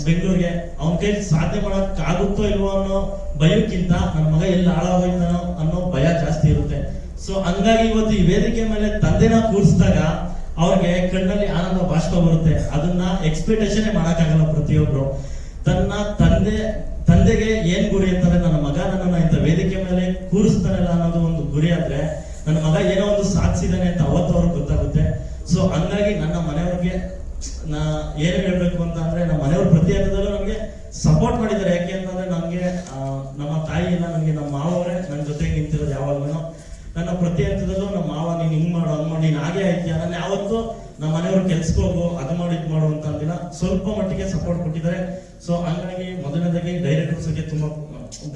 ಬೆಂಗಳೂರಿಗೆ, ಅವನ ಕೈ ಸಾಧನೆ ಮಾಡಕ್ ಆಗುತ್ತೋ ಇಲ್ವೋ ಅನ್ನೋ ಭಯಕ್ಕಿಂತ ನನ್ನ ಮಗ ಎಲ್ಲಿ ಹಾಳಾಗೋಯ್ತಾನೋ ಅನ್ನೋ ಭಯ ಜಾಸ್ತಿ ಇರುತ್ತೆ. ಸೊ ಹಂಗಾಗಿ ಇವತ್ತು ಈ ವೇದಿಕೆ ಮೇಲೆ ತಂದೆನ ಕೂರಿಸಿದಾಗ ಅವ್ರಿಗೆ ಕಣ್ಣಲ್ಲಿ ಆನಂದ ಬಾಷ್ಪ ಬರುತ್ತೆ. ಅದನ್ನ ಎಕ್ಸ್ಪೆಕ್ಟೇಷನ್ ಮಾಡಕ್ಕಾಗಲ್ಲ ಪ್ರತಿಯೊಬ್ರು. ತನ್ನ ತಂದೆಗೆ ಏನ್ ಗುರಿ ಅಂತಂದ್ರೆ, ನನ್ನ ಮಗ ನನ್ನನ್ನ ಇಂಥ ವೇದಿಕೆ ಮೇಲೆ ಕೂರಿಸ್ತಾನಲ್ಲ ಅನ್ನೋದು ಒಂದು ಗುರಿ ಆದ್ರೆ, ನನ್ನ ಮಗ ಏನೋ ಒಂದು ಸಾಧಿಸಿದಾನೆ ಅಂತ ಅವತ್ತು ಅವ್ರಿಗೆ ಗೊತ್ತಾಗುತ್ತೆ. ಸೊ ಹಂಗಾಗಿ ನನ್ನ ಮನೆಯವ್ರಿಗೆ ನಾ ಏನ್ ಹೇಳ್ಬೇಕು ಅಂತ ಅಂದ್ರೆ, ನಮ್ಮ ಮನೆಯವ್ರು ಪ್ರತಿ ಹಂತದಲ್ಲೂ ನಮ್ಗೆ ಸಪೋರ್ಟ್ ಮಾಡಿದ್ದಾರೆ. ಯಾಕೆ ಅಂತಂದ್ರೆ ನಮ್ಗೆ ನಮ್ಮ ತಾಯಿ ಇಲ್ಲ, ನನ್ಗೆ ನಮ್ಮ ಮಾವವರೇ ನನ್ನ ಜೊತೆಗೆ ನಿಂತಿರೋದು ಯಾವಾಗ್ಲೂ. ನನ್ನ ಪ್ರತಿ ಹಂತದಲ್ಲೂ ನಮ್ಮ ಮಾವ ನೀನ್ ಹಿಂಗ್ ಮಾಡು, ಹಂಗ್ ಮಾಡಿ, ನೀನ್ ಹಾಗೆ ಆಯ್ತೀಯ, ನನ್ನ ಯಾವತ್ತೂ ನಮ್ಮ ಮನೆಯವ್ರು ಕೆಲ್ಸಕ್ಕೆ ಹೋಗು, ಅದು ಮಾಡಿ ಇದು ಮಾಡು ಅಂತ ಅಂದಿಲ್ಲ. ಸ್ವಲ್ಪ ಮಟ್ಟಿಗೆ ಸಪೋರ್ಟ್ ಕೊಟ್ಟಿದ್ದಾರೆ. ಸೊ ಹಂಗಾಗಿ ಮೊದಲನೇದಾಗಿ ಡೈರೆಕ್ಟರ್ಸ್ಗೆ ತುಂಬಾ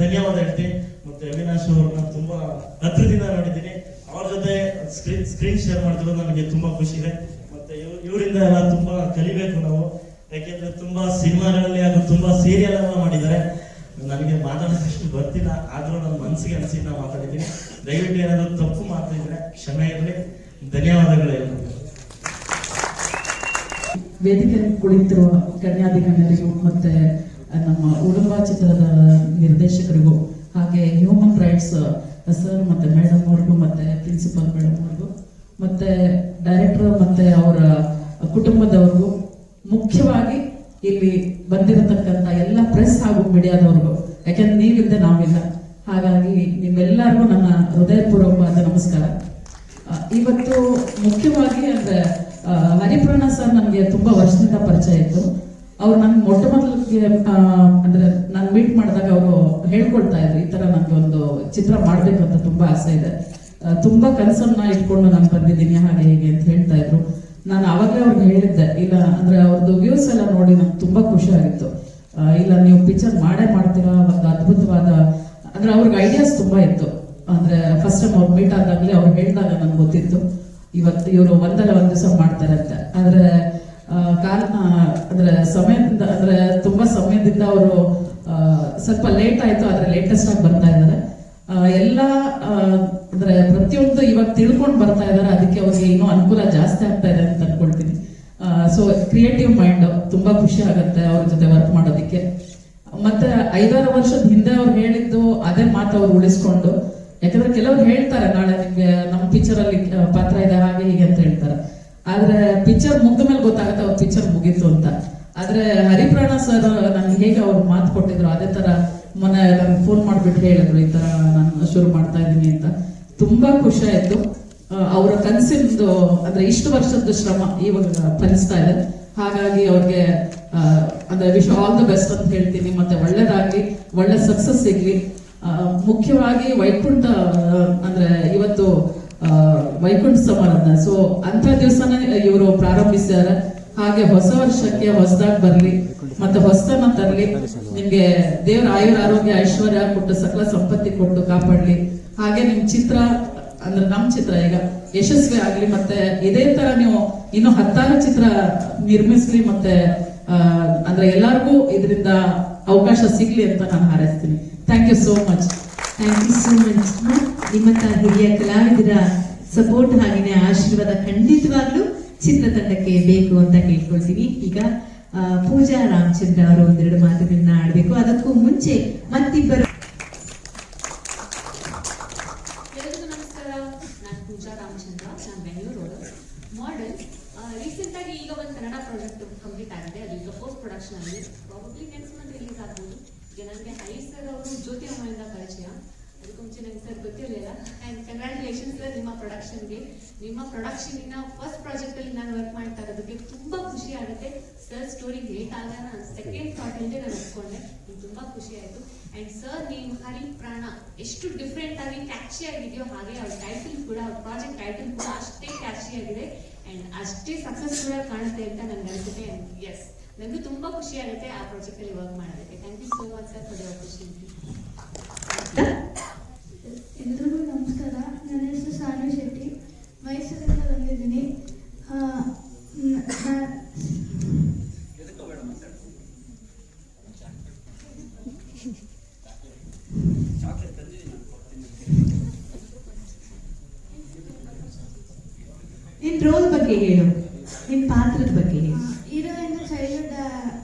ಧನ್ಯವಾದ ಹೇಳ್ತೀನಿ. ಮತ್ತೆ ಅವಿನಾಶ್ ಅವ್ರನ್ನ ತುಂಬಾ ಹತ್ರದಿಂದ ನೋಡಿದ್ದೀನಿ. ಅವ್ರ ಜೊತೆ ಸ್ಕ್ರೀನ್ ಶೇರ್ ಮಾಡ್ತಿರೋದು ನನಗೆ ತುಂಬಾ ಖುಷಿ ಇದೆ. ಮತ್ತೆ ಇವರಿಂದ ಎಲ್ಲ ತುಂಬಾ ಕಲಿಬೇಕು ನಾವು. ಯಾಕೆಂದ್ರೆ ತುಂಬಾ ಸಿನಿಮಾಗಳಲ್ಲಿ ಹಾಗೂ ತುಂಬಾ ಸೀರಿಯಲ್ ಎಲ್ಲ ಮಾಡಿದ್ದಾರೆ. ನನಗೆ ಮಾತಾಡೋದಷ್ಟು ಬರ್ತಿಲ್ಲ, ಆದ್ರೂ ನನ್ನ ಮನಸ್ಸಿಗೆ ಅನಿಸಿದ ಮಾತಾಡಿದ್ದೀನಿ. ದಯವಿಟ್ಟು ಏನಾದ್ರು ತಪ್ಪು ಮಾತಾಡಿದ್ರೆ ಕ್ಷಮೆ ಇರಲಿ. ಧನ್ಯವಾದಗಳು ಎಲ್ಲರಿಗೂ. ವೇದಿಕೆಯಲ್ಲಿ ಕುಳಿತಿರುವ ಗಣ್ಯಾಧಿಗಣ್ಯರಿಗೂ ಮತ್ತೆ ನಮ್ಮ ಉಡುಂಬ ಚಿತ್ರದ ನಿರ್ದೇಶಕರಿಗೂ, ಹಾಗೆ ಹ್ಯೂಮನ್ ರೈಟ್ಸ್ ಸರ್ ಮತ್ತೆ ಮೇಡಮ್ ಅವ್ರಿಗೂ, ಮತ್ತೆ ಪ್ರಿನ್ಸಿಪಲ್ ಮೇಡಮ್ ಅವ್ರಿಗೂ, ಮತ್ತೆ ಡೈರೆಕ್ಟರ್ ಮತ್ತೆ ಅವರ ಕುಟುಂಬದವ್ರಿಗೂ, ಮುಖ್ಯವಾಗಿ ಇಲ್ಲಿ ಬಂದಿರತಕ್ಕಂಥ ಎಲ್ಲ ಪ್ರೆಸ್ ಹಾಗೂ ಮೀಡಿಯಾದವ್ರಿಗೂ. ಯಾಕೆಂದ್ರೆ ನೀವಿಲ್ಲದೆ ನಾವಿಲ್ಲ. ಹಾಗಾಗಿ ನಿಮ್ಮೆಲ್ಲರಿಗೂ ನನ್ನ ಹೃದಯಪೂರ್ವಕವಾದ ನಮಸ್ಕಾರ. ಇವತ್ತು ಮುಖ್ಯವಾಗಿ ಅಂದ್ರೆ ಹರಿಪ್ರಾಣ ಸರ್ ನನಗೆ ತುಂಬಾ ವರ್ಷದಿಂದ ಪರಿಚಯ ಇತ್ತು. ಅವ್ರು ನನ್ ಮೊಟ್ಟ ಮೊದಲಿಗೆ ಅಂದ್ರೆ ನಾನು ಮೀಟ್ ಮಾಡಿದಾಗ ಅವರು ಹೇಳ್ಕೊಳ್ತಾ ಇದ್ರು, ಈ ತರ ನನಗೆ ಒಂದು ಚಿತ್ರ ಮಾಡ್ಬೇಕು ಅಂತ ತುಂಬಾ ಆಸೆ ಇದೆ, ತುಂಬಾ ಕನಸನ್ನ ಇಟ್ಕೊಂಡು ನಾನು ಬಂದಿದ್ದೀನಿ ಹಾಗೆ ಹೀಗೆ ಅಂತ ಹೇಳ್ತಾ ಇದ್ರು. ನಾನು ಅವಾಗಲೇ ಅವ್ರಿಗೆ ಹೇಳಿದ್ದೆ, ಇಲ್ಲ ಅಂದ್ರೆ ಅವ್ರದ್ದು ವ್ಯೂಸ್ ಎಲ್ಲ ನೋಡಿ ನಂಗೆ ತುಂಬಾ ಖುಷಿ ಆಗಿತ್ತು. ಇಲ್ಲ ನೀವು ಪಿಕ್ಚರ್ ಮಾಡೇ ಮಾಡ್ತೀರಾ, ಒಂದು ಅದ್ಭುತವಾದ ಅಂದ್ರೆ ಅವ್ರಿಗೆ ಐಡಿಯಾಸ್ ತುಂಬಾ ಇತ್ತು. ಅಂದ್ರೆ ಫಸ್ಟ್ ಟೈಮ್ ಅವ್ರು ಮೀಟ್ ಆದಾಗ್ಲೇ ಅವ್ರು ಹೇಳಿದಾಗ ನನ್ಗೆ ಗೊತ್ತಿತ್ತು ಇವತ್ತು ಇವರು ಒಂದಲ್ಲ ಒಂದ್ ದಿವಸ ಮಾಡ್ತಾರೆ ಅಂತ. ಆದ್ರೆ ಅಂದ್ರೆ ಸಮಯದಿಂದ ಅಂದ್ರೆ ತುಂಬಾ ಸಮಯದಿಂದ ಅವರು ಸ್ವಲ್ಪ ಲೇಟ್ ಆಯ್ತು, ಆದ್ರೆ ಲೇಟೆಸ್ಟ್ ಆಗಿ ಬರ್ತಾ ಇದ್ದಾರೆ. ಎಲ್ಲ ಅಂದ್ರೆ ಪ್ರತಿಯೊಂದು ಇವಾಗ ತಿಳ್ಕೊಂಡು ಬರ್ತಾ ಇದಾರೆ, ಅದಕ್ಕೆ ಅವ್ರಿಗೆ ಇನ್ನೂ ಅನುಕೂಲ ಜಾಸ್ತಿ ಆಗ್ತಾ ಇದೆ ಅಂತ ಅನ್ಕೊಳ್ತೀನಿ. ಸೊ ಕ್ರಿಯೇಟಿವ್ ಮೈಂಡ್ ತುಂಬಾ ಖುಷಿ ಆಗುತ್ತೆ ಅವ್ರ ಜೊತೆ ವರ್ಕ್ ಮಾಡೋದಿಕ್ಕೆ. ಮತ್ತೆ 5-6 ವರ್ಷದ ಹಿಂದೆ ಅವ್ರು ಹೇಳಿದ್ದು ಅದೇ ಮಾತು ಅವ್ರು ಉಳಿಸ್ಕೊಂಡು, ಯಾಕಂದ್ರೆ ಕೆಲವ್ರು ಹೇಳ್ತಾರೆ ನಾಳೆ ನಿಮ್ಗೆ ನಮ್ಮ ಪಿಕ್ಚರ್ ಅಲ್ಲಿ ಪಾತ್ರ ಇದೆ ಹಾಗೆ ಹೀಗೆ ಅಂತ ಹೇಳ್ತಾರೆ, ಆದ್ರೆ ಪಿಕ್ಚರ್ ಮುಗ್ದ ಮೇಲೆ ಗೊತ್ತಾಗುತ್ತೆ ಅವ್ರ ಪಿಕ್ಚರ್ ಮುಗೀತು ಅಂತ. ಆದ್ರೆ ಹರಿಪ್ರಾಣ ಸರ್ ನನ್ಗೆ ಹೇಗೆ ಅವ್ರು ಮಾತು ಕೊಟ್ಟಿದ್ರು ಅದೇ ತರ ಮೊನ್ನೆ ನನ್ಗೆ ಫೋನ್ ಮಾಡ್ಬಿಟ್ಟು ಹೇಳಿದ್ರು ಈ ತರ ನಾನು ಶುರು ಮಾಡ್ತಾ ಇದ್ದೀನಿ ಅಂತ. ತುಂಬಾ ಖುಷಿ ಆಯ್ತು. ಅವರ ಕನಸಿಂದು ಅಂದ್ರೆ ಇಷ್ಟು ವರ್ಷದ ಶ್ರಮ ಇವಾಗ ಫಲಿಸ್ತಾ ಇದೆ. ಹಾಗಾಗಿ ಅವ್ರಿಗೆ ಅಂದ್ರೆ ವಿಶ್ ಆಲ್ ದ ಬೆಸ್ಟ್ ಅಂತ ಹೇಳ್ತೀನಿ. ಮತ್ತೆ ಒಳ್ಳೇದಾಗ್ಲಿ, ಒಳ್ಳೆ ಸಕ್ಸಸ್ ಸಿಗ್ಲಿ. ಮುಖ್ಯವಾಗಿ ವೈಕುಂಠ ಅಂದ್ರೆ ಇವತ್ತು ವೈಕುಂಠ ಸಮಾರಾಧನೆ, ಸೊ ಅಂತ ದಿವಸನೇ ಇವರು ಪ್ರಾರಂಭಿಸಿದ್ದಾರೆ. ಹಾಗೆ ಹೊಸ ವರ್ಷಕ್ಕೆ ಹೊಸದಾಗಿ ಬರ್ಲಿ, ಮತ್ತೆ ಹೊಸತನ ತರಲಿ. ನಿಮ್ಗೆ ದೇವರ ಆಯುರ ಆರೋಗ್ಯ ಐಶ್ವರ್ಯ ಕೊಟ್ಟು ಸಕಲ ಸಂಪತ್ತಿ ಕೊಟ್ಟು ಕಾಪಾಡ್ಲಿ. ಹಾಗೆ ನಿಮ್ ಚಿತ್ರ ಅಂದ್ರೆ ನಮ್ ಚಿತ್ರ ಈಗ ಯಶಸ್ವಿ ಆಗ್ಲಿ, ಮತ್ತೆ ಇದೇ ತರ ನೀವು ಇನ್ನು 10 ಚಿತ್ರ ನಿರ್ಮಿಸ್ಲಿ, ಮತ್ತೆ ಅಂದ್ರೆ ಎಲ್ಲರಿಗೂ ಇದರಿಂದ ಅವಕಾಶ ಸಿಗ್ಲಿ ಅಂತ ನಾನು ಹಾರೈಸ್ತೀನಿ. Thank you so much. Thank you so much. ನಿಮ್ಮಂತ ಹಿರಿಯ ಕಲಾವಿದರ ಸಪೋರ್ಟ್ ಹಾಗೆಯೇ ಆಶೀರ್ವಾದ ಖಂಡಿತವಾಗ್ಲೂ ಚಿತ್ರತಂಡಕ್ಕೆ ಬೇಕು ಅಂತ ಕೇಳ್ಕೊಳ್ತೀನಿ. ಈಗ ಪೂಜಾ ರಾಮಚಂದ್ರ ಅವರು ಒಂದೆರಡು ಮಾತುಗಳನ್ನ ಆಡ್ಬೇಕು. ಅದಕ್ಕೂ ಮುಂಚೆ ಮತ್ತಿಬ್ಬರು. ಎಲ್ಲರಿಗೂ ನಮಸ್ಕಾರ. ನಾನು ಪೂಜಾ ರಾಮಚಂದ್ರ, ನಾನು ಬೆಂಗಳೂರು ಮಾಡೆಲ್. ರೀಸೆಂಟ್ ಆಗಿ ಈಗ ಒಂದು ಕನ್ನಡ ಪ್ರಾಜೆಕ್ಟ್ ಕಂಪ್ಲೀಟ್ ಆಗಿದೆ, ಅದು ಈಗ ಪೋಸ್ಟ್ ಪ್ರೊಡಕ್ಷನ್ ಅಲ್ಲಿ ಪ್ರಾಬಬ್ಲಿ ನೆಕ್ಸ್ಟ್ ಮಂತ್ ರಿಲೀಸ್ ಆಗ್ಬೋದು. ಈಗ ನನಗೆ ಹರಿ ಸರ್ ಅವರು ಜ್ಯೋತಿ ಅಮ್ಮನಿಂದ ಪರಿಚಯ, ಅದಕ್ಕೂ ಮುಂಚೆ ನಂಗೆ ಸರ್ ಗೊತ್ತಿರಲಿಲ್ಲ. ಆ್ಯಂಡ್ ಕಂಗ್ರ್ಯಾಚುಲೇಷನ್ಸ್ ಸರ್ ನಿಮ್ಮ ಪ್ರೊಡಕ್ಷನ್ಗೆ. ನಿಮ್ಮ ಪ್ರೊಡಕ್ಷನಿನ ಫಸ್ಟ್ ಪ್ರಾಜೆಕ್ಟ್ ಅಲ್ಲಿ ನಾನು ವರ್ಕ್ ಮಾಡ್ತಾ ಇರೋದಕ್ಕೆ ತುಂಬಾ ಖುಷಿ ಆಗುತ್ತೆ. ಸರ್ ಸ್ಟೋರಿ ಲೇಟ್ ಆಗ ನಾನು ಸೆಕೆಂಡ್ ಥಾಟ್ ಇಲ್ಲದೆ ನಾನು ಅನ್ಕೊಂಡೆ, ತುಂಬಾ ಖುಷಿ ಆಯ್ತು. ಅಂಡ್ ಸರ್ ನೇಮ್ ಹರಿ ಪ್ರಾಣ ಎಷ್ಟು ಡಿಫ್ರೆಂಟ್ ಆಗಿ ಕ್ಯಾಚಿ ಆಗಿದೆಯೋ ಹಾಗೆ ಅವ್ರ ಟೈಟಲ್ ಕೂಡ, ಅವ್ರ ಪ್ರಾಜೆಕ್ಟ್ ಟೈಟಲ್ ಕೂಡ ಅಷ್ಟೇ ಕ್ಯಾಚಿ ಆಗಿದೆ ಅಂಡ್ ಅಷ್ಟೇ ಸಕ್ಸಸ್ಫುಲ್ ಆಗಿ ಕಾಣುತ್ತೆ ಅಂತ ನನ್ಗೆ ಅನಿಸುತ್ತೆ. ಅಂಡ್ ಎಸ್, ನನಗೂ ತುಂಬಾ ಖುಷಿ ಆಗುತ್ತೆ ಆ ಪ್ರಾಜೆಕ್ಟ್ ಅಲ್ಲಿ ವರ್ಕ್ ಮಾಡೋದಕ್ಕೆ. Thank you so much sir for the opportunity. ಎಲ್ರಿಗೂ ನಮಸ್ಕಾರ. ನನ್ನ ಹೆಸರು ಸಾನು ಶೆಟ್ಟಿ, ಮೈಸೂರಿಂದ ಬಂದಿದ್ದೀನಿ. ನಿನ್ ರೋಲ್ ಬಗ್ಗೆ ಹೇಳು, ನಿನ್ ಪಾತ್ರದ ಬಗ್ಗೆ ಹೇಳು. ಹೀರೋಯಿಂದ ಚೈಲ್ಡ್ಹುಡ್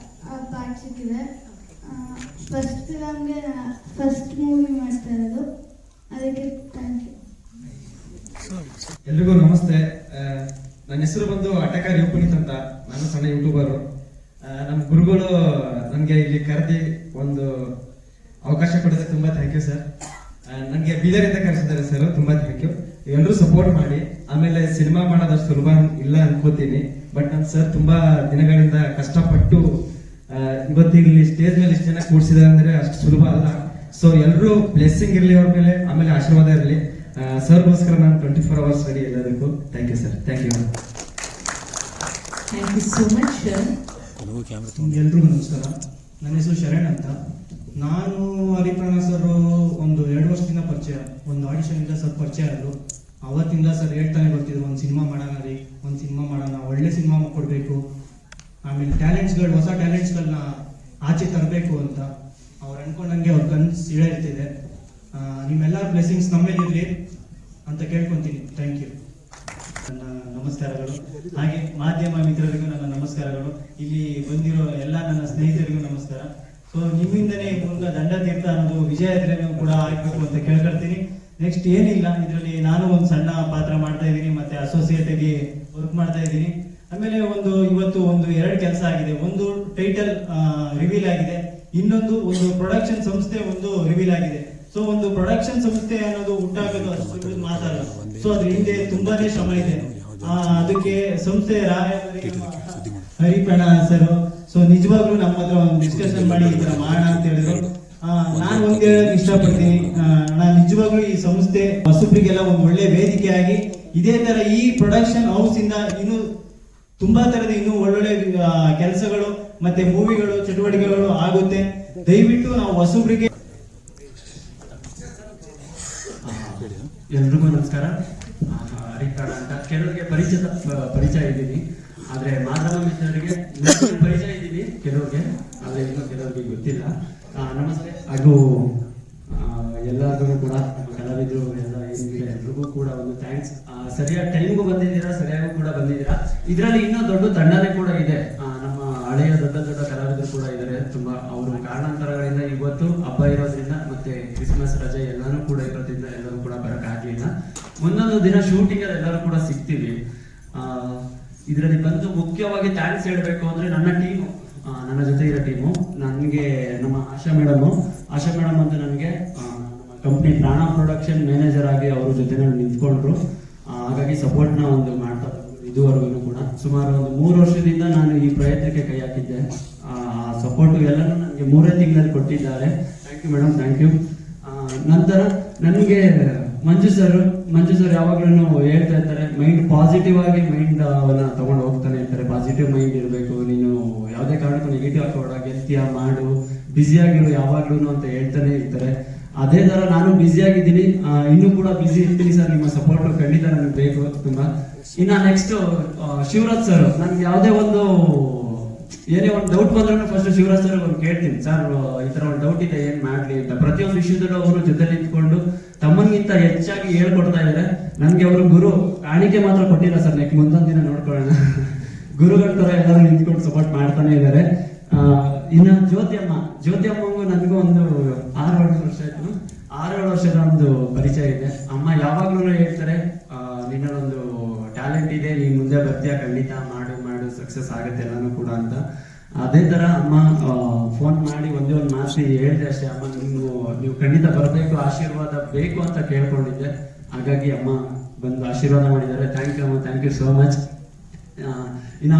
ಪಾರ್ಟ್ ಸಿಕ್ಕಿದೆ. ಫಸ್ಟ್ ಫಿಲಮ್ಗೆ ಫಸ್ಟ್ ಮೂವಿ ಮಾಡ್ತಾ ಇರೋದು, ಅದಕ್ಕೆ ಥ್ಯಾಂಕ್ ಯು. ಎಲ್ರಿಗೂ ನಮಸ್ತೆ. ನನ್ನ ಹೆಸರು ಬಂದು ಅಟಕಾರ ಯುಪುನಿತ್ ಅಂತ. ನಾನು ಸಣ್ಣ ಯೂಟ್ಯೂಬರು. ನಮ್ಮ ಗುರುಗಳು ನನಗೆ ಇಲ್ಲಿ ಕರೆದಿ ಒಂದು ಅವಕಾಶ ಕೊಡೋದಕ್ಕೆ ತುಂಬಾ ಥ್ಯಾಂಕ್ ಯು ಸರ್. ನನಗೆ ಬೀದರಿಂದ ಕರೆಸಿದ್ದಾರೆ ಸರ್, ತುಂಬಾ ಥ್ಯಾಂಕ್ ಯು. ಎಲ್ಲರೂ ಸಪೋರ್ಟ್ ಮಾಡಿ. ಆಮೇಲೆ ಸಿನಿಮಾ ಮಾಡೋದಷ್ಟು ಸುಲಭ ಇಲ್ಲ ಅನ್ಕೋತೀನಿ, ಬಟ್ ನನ್ನ ಸರ್ ತುಂಬಾ ದಿನಗಳಿಂದ ಕಷ್ಟಪಟ್ಟು ಇವತ್ತಿಗೆ ಇಲ್ಲಿ ಸ್ಟೇಜ್ ಮೇಲೆ ಇಷ್ಟು ಜನ ಕೂಡಿಸಿದ್ದಾರೆ ಅಂದ್ರೆ ಅಷ್ಟು ಸುಲಭ ಅಲ್ಲ. ಸೊ ಎಲ್ಲರೂ ಬ್ಲೆಸ್ಸಿಂಗ್ ಇರಲಿ ಅವ್ರ ಮೇಲೆ, ಆಮೇಲೆ ಆಶೀರ್ವಾದ ಇರಲಿ. ಸರ್ಗೋಸ್ಕರ ನಾನು 24 hours ರೆಡಿ ಎಲ್ಲದಕ್ಕೂ. Thank you sir. Thank you. Thank you so much. ಎಲ್ರಿಗೂ ನಮಸ್ಕಾರ. ನನ್ನ ಹೆಸರು ಶರಣ್ ಅಂತ. ನಾನು ಹರಿಪ್ರಾಣ ಸರ್ ಒಂದು 2 ವರ್ಷದಿಂದ ಪರಿಚಯ, ಒಂದು ಆಡಿಷನ್ ಇಂದ ಸರ್ ಪರಿಚಯ ಆದ್ರು. ಅವತ್ತಿಂದ ಸರ್ ಹೇಳ್ತಾನೆ ಬರ್ತಿದ್ರು, ಒಂದು ಸಿನಿಮಾ ಮಾಡೋಣ ರೀ, ಒಂದು ಸಿನಿಮಾ ಮಾಡೋಣ, ಒಳ್ಳೆ ಸಿನಿಮಾ ಕೊಡಬೇಕು, ಆಮೇಲೆ ಟ್ಯಾಲೆಂಟ್ಸ್ಗಳು, ಹೊಸ ಟ್ಯಾಲೆಂಟ್ಸ್ಗಳನ್ನ ಆಚೆ ತರಬೇಕು ಅಂತ ಅವ್ರು ಅನ್ಕೊಂಡಂಗೆ ಅವ್ರ ಕನ್ಸು ಇಳಿರ್ತಿದೆ. ನಿಮ್ಮೆಲ್ಲರ ಬ್ಲೆಸ್ಸಿಂಗ್ಸ್ ನಮ್ಮೇಲೆ ಇರಲಿ ಅಂತ ಕೇಳ್ಕೊತೀನಿ. Thank you. ನನ್ನ ನಮಸ್ಕಾರಗಳು. ಹಾಗೆ ಮಾಧ್ಯಮ ಮಿತ್ರರಿಗೂ ನನ್ನ ನಮಸ್ಕಾರಗಳು. ಇಲ್ಲಿ ಬಂದಿರೋ ಎಲ್ಲ ನನ್ನ ಸ್ನೇಹಿತರಿಗೂ ನಮಸ್ಕಾರ. ಸೊ ನಿಮ್ಮಿಂದನೇ ಮುಂದೆ ದಂಡತೀರ್ಥ ಅನ್ನೋದು ವಿಜಯಾದ್ರಿನೂ ಕೂಡ ಆಗ್ಬೇಕು ಅಂತ ಕೇಳ್ಕೊಳ್ತೀನಿ. ನೆಕ್ಸ್ಟ್ ಏನಿಲ್ಲ, ಇದರಲ್ಲಿ ನಾನು ಒಂದು ಸಣ್ಣ ಪಾತ್ರ ಮಾಡ್ತಾ ಇದ್ದೀನಿ, ಮತ್ತೆ ಅಸೋಸಿಯೇಟ್ ಆಗಿ ವರ್ಕ್ ಮಾಡ್ತಾ ಇದ್ದೀನಿ. ಆಮೇಲೆ ಇವತ್ತು 2 ಕೆಲಸ ಆಗಿದೆ. ಒಂದು ಟೈಟಲ್ ರಿವೀಲ್ ಆಗಿದೆ, ಇನ್ನೊಂದು ಪ್ರೊಡಕ್ಷನ್ ಸಂಸ್ಥೆ ರಿವೀಲ್ ಆಗಿದೆ. ಸೊ ಸೊ ಅದ್ರ ಹಿಂದೆ ತುಂಬಾನೇ ಶ್ರಮ ಇದೆ. ಅದಕ್ಕೆ ಸಂಸ್ಥೆ ಹರಿಪ್ರಾಣ ಸರ್ ಸೊ ನಿಜವಾಗ್ಲೂ ನಮ್ಮ ಹತ್ರ ಒಂದು ಡಿಸ್ಕಷನ್ ಮಾಡಿ ಈ ತರ ಮಾಡೋಣ ಅಂತ ಹೇಳಿದ್ರು. ನಾನು ಒಂದು ಹೇಳಕ್ ಇಷ್ಟಪಡ್ತೀನಿ, ನಾನು ನಿಜವಾಗ್ಲೂ ಈ ಸಂಸ್ಥೆ ಹೊಸಬ್ರಿಗೆಲ್ಲ ಒಂದು ಒಳ್ಳೆ ವೇದಿಕೆಯಾಗಿ ಇದೇ ತರ ಈ ಪ್ರೊಡಕ್ಷನ್ ಹೌಸ್ ಇಂದ ಇನ್ನು ತುಂಬಾ ತರದ ಇನ್ನೂ ಒಳ್ಳೊಳ್ಳೆ ಕೆಲಸಗಳು ಮತ್ತೆ ಮೂವಿಗಳು ಚಟುವಟಿಕೆಗಳು ಆಗುತ್ತೆ. ದಯವಿಟ್ಟು ನಾವು ಹೊಸಬ್ರಿಗೆ. ಎಲ್ರಿಗೂ ನಮಸ್ಕಾರ. ಹರಿಪ್ರಾಣ ಅಂತ ಕೆಲವರಿಗೆ ಪರಿಚಯ ಇದ್ದೀನಿ, ಆದ್ರೆ ಮಾಧವ ಮಿತ್ರರಿಗೆ ಪರಿಚಯ ಇದ್ದೀನಿ ಕೆಲವ್ರಿಗೆ, ಆದ್ರೆ ಇನ್ನೂ ಕೆಲವರಿಗೆ ಗೊತ್ತಿಲ್ಲ. ನಮಸ್ತೆ. ಹಾಗೂ ಎಲ್ಲರಿಗೂ ಕೂಡ ಕಲಾವಿದರು ಎಲ್ಲ ಏನಿದೆ ಎಲ್ರಿಗೂ ಕೂಡ ಒಂದು ಥ್ಯಾಂಕ್ಸ್. ಸರಿಯಾದ ಟೈಮ್ಗೂ ಬಂದಿದ್ದೀರಾ, ಸರಿಯಾಗೂ ಕೂಡ ಬಂದಿದ್ದೀರಾ. ಇದರಲ್ಲಿ ಇನ್ನೂ ದೊಡ್ಡ ತಂಡನೇ ಕೂಡ ಇದೆ. ನಮ್ಮ ಹಳೆಯ ದೊಡ್ಡ ದೊಡ್ಡ ಕಲಾವಿದರು ಕೂಡ ಇದ್ದಾರೆ ತುಂಬಾ. ಅವರು ಕಾರಣಾಂತರಗಳಿಂದ ಇವತ್ತು ಹಬ್ಬ ಇರೋದ್ರಿಂದ ಮತ್ತೆ ಕ್ರಿಸ್ಮಸ್ ರಜೆ ಎಲ್ಲಾನು ಕೂಡ ಇರೋದ್ರಿಂದ ಎಲ್ಲರೂ ಕೂಡ ಬರಕ್ಕಾಗ್ಲಿಲ್ಲ. ಮುಂದೊಂದು ದಿನ ಶೂಟಿಂಗ್ ಎಲ್ಲರೂ ಕೂಡ ಸಿಗ್ತೀವಿ. ಇದರಲ್ಲಿ ಬಂದು ಮುಖ್ಯವಾಗಿ ಥ್ಯಾಂಕ್ಸ್ ಹೇಳ್ಬೇಕು ಅಂದ್ರೆ ನನ್ನ ಟೀಮು, ನನ್ನ ಜೊತೆ ಇರೋ ಟೀಮು. ನನಗೆ ನಮ್ಮ ಆಶಾ ಮೇಡಮ್ ಅಂತ ನನಗೆ ಕಂಪ್ನಿ ಪ್ರಾಣ ಪ್ರೊಡಕ್ಷನ್ ಮ್ಯಾನೇಜರ್ ಆಗಿ ಅವ್ರ ಜೊತೆ ನಿಂತ್ಕೊಂಡ್ರು. ಹಾಗಾಗಿ ಸಪೋರ್ಟ್ನ ಒಂದು ಮಾಡ್ತಾ ಇದುವರೆಗೂ ಕೂಡ ಸುಮಾರು ಒಂದು 3 ವರ್ಷದಿಂದ ನಾನು ಈ ಪ್ರಯತ್ನಕ್ಕೆ ಕೈ ಹಾಕಿದ್ದೆ. ಸಪೋರ್ಟ್ ಎಲ್ಲರೂ ನನಗೆ 3 ತಿಂಗಳಲ್ಲಿ ಕೊಟ್ಟಿದ್ದಾರೆ. Thank you madam, thank you. ನಂತರ ನನಗೆ ಮಂಜು ಸರ್ ಯಾವಾಗ್ಲೂ ಹೇಳ್ತಾ ಇರ್ತಾರೆ, ಮೈಂಡ್ ಪಾಸಿಟಿವ್ ಆಗಿ ಮೈಂಡ್ ಅವನ್ನ ತಗೊಂಡು ಹೋಗ್ತಾನೆ ಇರ್ತಾರೆ. ಪಾಸಿಟಿವ್ ಮೈಂಡ್ ಇರಬೇಕು, ನೀನು ಯಾವುದೇ ಕಾರಣಕ್ಕೂ ನೆಗೆಟಿವ್ ಹಾಕೋಡ, ಗೆಲ್ತೀಯ ಮಾಡು, ಬ್ಯುಸಿ ಆಗಿರು ಯಾವಾಗ್ಲೂ ಅಂತ ಹೇಳ್ತಾನೆ ಇರ್ತಾರೆ. ಅದೇ ತರ ನಾನು ಬ್ಯುಸಿ ಆಗಿದ್ದೀನಿ, ಇನ್ನೂ ಕೂಡ ಬ್ಯುಸಿ ಇರ್ತೀನಿ ಸರ್. ನಿಮ್ಮ ಸಪೋರ್ಟ್ ಖಂಡಿತ ನನಗೆ ಬೇಕು ತುಂಬಾ. ಇನ್ನ ನೆಕ್ಸ್ಟ್ ಶಿವರಾಜ್ ಸರ್, ನನ್ಗೆ ಯಾವುದೇ ಒಂದು ಏನೇ ಒಂದು ಡೌಟ್ ಬಂದ್ರೂ ಫಸ್ಟ್ ಶಿವರಾಜ್ ಸರ್ ಒಂದು ಕೇಳ್ತೀನಿ, ಸರ್ ಈ ತರ ಒಂದು ಡೌಟ್ ಇದೆ ಏನ್ ಮಾಡ್ಲಿ ಅಂತ. ಪ್ರತಿಯೊಂದು ವಿಷಯದಲ್ಲೂ ಅವರು ಜೊತೆ ನಿಂತ್ಕೊಂಡು ತಮ್ಮನ್ಗಿಂತ ಹೆಚ್ಚಾಗಿ ಹೇಳ್ಕೊಡ್ತಾ ಇದ್ದಾರೆ. ನನ್ಗೆ ಅವರು ಗುರು ಕಾಣಿಕೆ ಮಾತ್ರ ಕೊಟ್ಟಿಲ್ಲ ಸರ್, ನೆಕ್ಸ್ಟ್ ಮುಂದೊಂದು ದಿನ ನೋಡ್ಕೊಳ್ಳೋಣ. ಗುರುಗಳ ತರ ಎಲ್ಲರೂ ನಿಂತ್ಕೊಂಡು ಸಪೋರ್ಟ್ ಮಾಡ್ತಾನೆ ಇದ್ದಾರೆ. ಇನ್ನು ಜ್ಯೋತಿ ಅಮ್ಮಂಗೂ ನನಗೂ ಒಂದು 6-7 ವರ್ಷ ಆಯ್ತು. 6-7 ವರ್ಷದ ಒಂದು ಪರಿಚಯ ಇದೆ. ಅಮ್ಮ ಯಾವಾಗ್ಲೂ ಹೇಳ್ತಾರೆ, ನಿನ್ನೊಂದು ಟ್ಯಾಲೆಂಟ್ ಇದೆ, ನೀನ್ ಮುಂದೆ ಬರ್ತೀಯ, ಖಂಡಿತ ಮಾಡು ಸಕ್ಸಸ್ ಆಗುತ್ತೆ ಎಲ್ಲಾನು ಕೂಡ ಅಂತ. ಅದೇ ತರ ಅಮ್ಮ ಫೋನ್ ಮಾಡಿ ಒಂದೇ ಒಂದು ಮಾತು ಹೇಳಿದೆ ಅಷ್ಟೇ, ಅಮ್ಮ ನೀವು ಖಂಡಿತ ಬರಬೇಕು, ಆಶೀರ್ವಾದ ಬೇಕು ಅಂತ ಕೇಳ್ಕೊಂಡಿದ್ದೆ. ಹಾಗಾಗಿ ಅಮ್ಮ ಬಂದು ಆಶೀರ್ವಾದ ಮಾಡಿದ್ದಾರೆ. ಥ್ಯಾಂಕ್ ಯು ಅಮ್ಮ, ಥ್ಯಾಂಕ್ ಯು ಸೋ ಮಚ್. ಇನ್ನು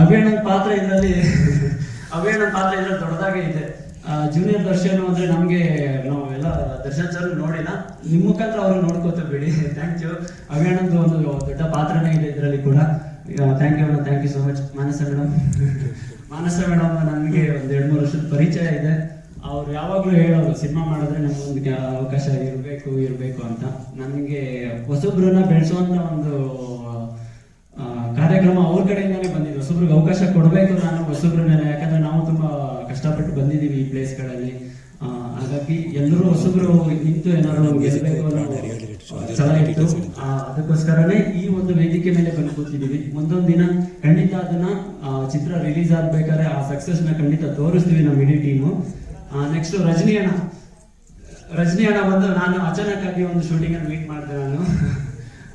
ಅಭಿಯಣ್ಣ ಪಾತ್ರ ಇದರಲ್ಲಿ ದೊಡ್ಡದಾಗೆ ಇದೆ. ಜೂನಿಯರ್ ದರ್ಶನ್ ಅಂದ್ರೆ ನಮ್ಗೆ ನಾವೆಲ್ಲ ದರ್ಶನ್ ಸರ್ ನೋಡಿಲ್ಲ, ನಿಮ್ಮ ಮುಖಾಂತರ ಅವರು ನೋಡ್ಕೋತ ಬಿಡಿ. Thank you. ಅಭಿಯಣ್ಣಂದು ಒಂದು ದೊಡ್ಡ ಪಾತ್ರನೇ ಇದೆ ಇದರಲ್ಲಿ ಕೂಡ. ಥ್ಯಾಂಕ್ ಯು ಅಣ್ಣ, thank you so much. Manasa madam ನನಗೆ ಒಂದು 2-3 ವರ್ಷದ ಪರಿಚಯ ಇದೆ. ಅವ್ರು ಯಾವಾಗ್ಲೂ ಹೇಳೋರು, ಸಿನಿಮಾ ಮಾಡಿದ್ರೆ ನಮ್ಗೊಂದು ಅವಕಾಶ ಇರಬೇಕು ಅಂತ. ನನಗೆ ಹೊಸಬ್ರನ್ನ ಬೆಳೆಸುವಂತ ಒಂದು ಕಾರ್ಯಕ್ರಮ ಅವ್ರ ಕಡೆಯಿಂದಾನೇ ಬಂದಿದೆ. ಹೊಸಬ್ರಿಗೆ ಅವಕಾಶ ಕೊಡಬೇಕು ನಾನು ಹೊಸಬ್ರನ್ನೆಲ್ಲ, ಯಾಕಂದ್ರೆ ನಾವು ತುಂಬಾ ಕಷ್ಟಪಟ್ಟು ಬಂದಿದ್ದೀವಿ ಈ ಪ್ಲೇಸ್ಗಳಲ್ಲಿ. ಹಾಗಾಗಿ ಎಲ್ಲರೂ ಹೊಸಬ್ರು ನಿಂತು ಏನಾದ್ರು ಗೆಲ್ಲಬೇಕು ಅನ್ನೋ ಛಲ ಇತ್ತು. ಅದಕ್ಕೋಸ್ಕರನೇ ಈ ಒಂದು ವೇದಿಕೆ ಮೇಲೆ ಬಂದು ಕೂತಿದ್ದೀವಿ. ಮುಂದೊಂದು ದಿನ ಖಂಡಿತ ಅದನ್ನ ಚಿತ್ರ ರಿಲೀಸ್ ಆಗ್ಬೇಕಾದ್ರೆ ಆ ಸಕ್ಸಸ್ ನ ಖಂಡಿತ ತೋರಿಸ್ತೀವಿ ನಮ್ಮ ಇಡೀ ಟೀಮು. ನೆಕ್ಸ್ಟ್ ರಜನಿ ಅಣ್ಣ ಬಂದು ನಾನು ಅಚಾನಕ್ ಆಗಿ ಒಂದು ಶೂಟಿಂಗ್ ಅಲ್ಲಿ ಮೀಟ್ ಮಾಡಿದೆ. ನಾನು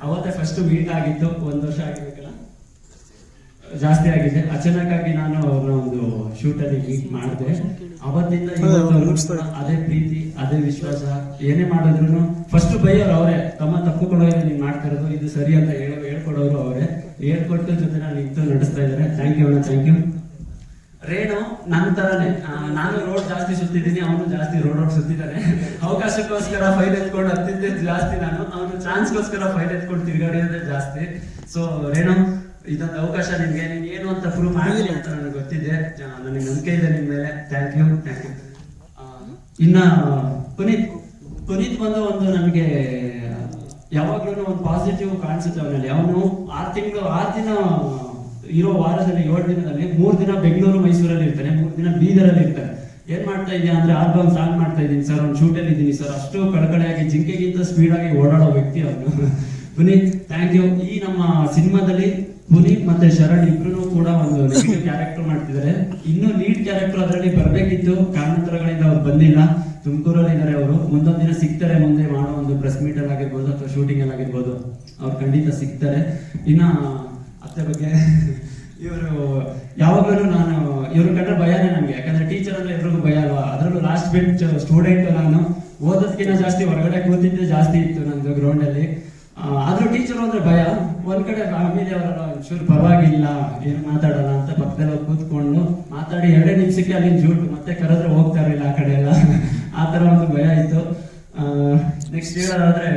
ಅವತ್ತೇ ಫಸ್ಟ್ ಮೀಟ್ ಆಗಿತ್ತು, 1 ವರ್ಷ ಆಗಿರ್ಬೇಕಲ್ಲ, ಜಾಸ್ತಿ ಆಗಿದೆ. ಅಚಾನಕ್ ಆಗಿ ನಾನು ಅವ್ರನ್ನ ಒಂದು ಶೂಟ್ ಅಲ್ಲಿ ಮೀಟ್ ಮಾಡಿದೆ. ಅವತ್ತಿಂದ ಅದೇ ಪ್ರೀತಿ, ಅದೇ ವಿಶ್ವಾಸ. ಏನೇ ಮಾಡಿದ್ರು ಫಸ್ಟ್ ಬೈಯೋರು ಅವರೇ, ತಮ್ಮ ತಪ್ಪುಕೊಳ್ಳೋದು ನೀನ್ ಮಾಡ್ತಾ ಇರೋದು ಇದು ಸರಿ ಅಂತ ಹೇಳ್ಕೊಡೋರು ಅವರೇ. ಹೇಳ್ಕೊಟ್ಟು ಜೊತೆ ನಿಂತು ನಡೆಸ್ತಾ ಇದ್ದಾರೆ. ಥ್ಯಾಂಕ್ ಯು ಅಣ್ಣ, ಥ್ಯಾಂಕ್ ಯು. ರೇಣು ನನ್ನ ತರನೇ, ನಾನು ರೋಡ್ ಜಾಸ್ತಿ ಸುತ್ತಿದ್ದೀನಿ, ಅವನು ಜಾಸ್ತಿ ರೋಡ್ ಸುತ್ತಿದ್ದಾನೆ. ಅವಕಾಶಕ್ಕೋಸ್ಕರ ಫೈಲ್ ಎತ್ಕೊಂಡು ಹತ್ತಿದ್ದೆ ಜಾಸ್ತಿ ನಾನು, ಅವನು ಚಾನ್ಸ್ಗೋಸ್ಕರ ಫೈಲ್ ಎತ್ಕೊಂಡು ತಿರುಗಾಡಿರೋದೇ ಜಾಸ್ತಿ. ಸೊ ರೇಣು, ಇದೊಂದು ಅವಕಾಶ ನಿಮ್ಗೆ, ನೀನ್ ಏನು ಅಂತ ಪ್ರೂವ್ ಮಾಡಿ ಅಂತ ನನಗೆ ಗೊತ್ತಿದೆ. ನನಗೆ ನಂಬಿಕೆ ಇದೆ ನಿಮ್ ಮೇಲೆ. Thank you. ಇನ್ನ ಪುನೀತ್ ಬಂದು ಒಂದು ನನಗೆ ಯಾವಾಗ್ಲೂ ಒಂದು ಪಾಸಿಟಿವ್ ಕಾಣಿಸುತ್ತೆ ಅವನಲ್ಲಿ. ಅವನು 6 ದಿನ ಇರೋ ವಾರದಲ್ಲಿ 7 ದಿನದಲ್ಲಿ 3 ದಿನ ಬೆಂಗಳೂರು ಮೈಸೂರಲ್ಲಿ ಇರ್ತಾನೆ, 3 ದಿನ ಬೀದರಲ್ಲಿ ಇರ್ತಾನೆ. ಏನ್ ಮಾಡ್ತಾ ಇದೀಯ ಅಂದ್ರೆ ಆಲ್ಬಮ್ ಸಾಂಗ್ ಮಾಡ್ತಾ ಇದ್ದೀನಿ ಸರ್, ಒಂದು ಶೂಟಲ್ಲಿ ಇದ್ದೀನಿ ಸರ್. ಅಷ್ಟು ಕಳಕಳೆಯಾಗಿ ಜಿಂಕೆಗಿಂತ ಸ್ಪೀಡ್ ಆಗಿ ಓಡಾಡೋ ವ್ಯಕ್ತಿ ಅವನು. Puneeth, thank you. ಈ ನಮ್ಮ ಸಿನಿಮಾದಲ್ಲಿ ಪುನೀತ್ ಮತ್ತೆ ಶರಣ್ ಇಬ್ರು ಕೂಡ ಒಂದು ನೆಗೆಟಿವ್ ಕ್ಯಾರೆಕ್ಟರ್ ಮಾಡ್ತಿದ್ದಾರೆ. ಇನ್ನು ಲೀಡ್ ಕ್ಯಾರೆಕ್ಟರ್ ಅದರಲ್ಲಿ ಬರ್ಬೇಕಿತ್ತು, ಕಾರಣಾಂತರಗಳಿಂದ ಅವ್ರು ಬಂದಿಲ್ಲ. ತುಮಕೂರಲ್ಲಿ ಇದ್ದಾರೆ ಅವರು. ಮುಂದೊಂದು ದಿನ ಸಿಗ್ತಾರೆ, ಮುಂದೆ ಮಾಡೋ ಒಂದು ಪ್ರೆಸ್ ಮೀಟ್ ಅಲ್ಲಿ ಆಗಿರ್ಬೋದು ಅಥವಾ ಶೂಟಿಂಗ್ ಅಲ್ಲಿ ಆಗಿರ್ಬೋದು, ಅವ್ರು ಖಂಡಿತ ಸಿಗ್ತಾರೆ. ಇನ್ನ ಅತ್ತೆ ಬಗ್ಗೆ ಇವರು ಯಾವಾಗಲೂ ನಾನು ಇವ್ರ ಕಂಡ್ರೆ ಭಯನೇ ನಮ್ಗೆ, ಯಾಕಂದ್ರೆ ಟೀಚರ್ ಅಂದ್ರೆ ಎಲ್ರಿಗೂ ಭಯ ಅಲ್ವಾ. ಅದರಲ್ಲೂ ಲಾಸ್ಟ್ ಬೆಂಚ್ ಸ್ಟೂಡೆಂಟ್ ನಾನು. ಓದೋದಕ್ಕಿಂತ ಜಾಸ್ತಿ ಹೊರಗಡೆ ಕೂತಿದ್ದೆ ಜಾಸ್ತಿ ಇತ್ತು ನಂದು ಗ್ರೌಂಡ್ ಅಲ್ಲಿ. ಆದ್ರೂ ಟೀಚರ್ ಅಂದ್ರೆ ಭಯ. ಒಂದ್ ಕಡೆ ಫ್ಯಾಮಿಲಿ ಅವರ ಚೂರು ಪರವಾಗಿಲ್ಲ, ಏನು ಮಾತಾಡೋಣ ಅಂತ ಪಕ್ಕದಲ್ಲಿ ಕೂತ್ಕೊಂಡು ಮಾತಾಡಿ 2 ನಿಮಿಷಕ್ಕೆ ಅಲ್ಲಿ ಜೂಟ್ ಮತ್ತೆ ಕರೆದ್ರೆ ಹೋಗ್ತಾ ಇರಲಿಲ್ಲ ಆ ಕಡೆ ಎಲ್ಲ. ಆ ತರ ಒಂದು ಭಯ ಇತ್ತು. ನೆಕ್ಸ್ಟ್ ಹೇಳೋದಾದ್ರೆ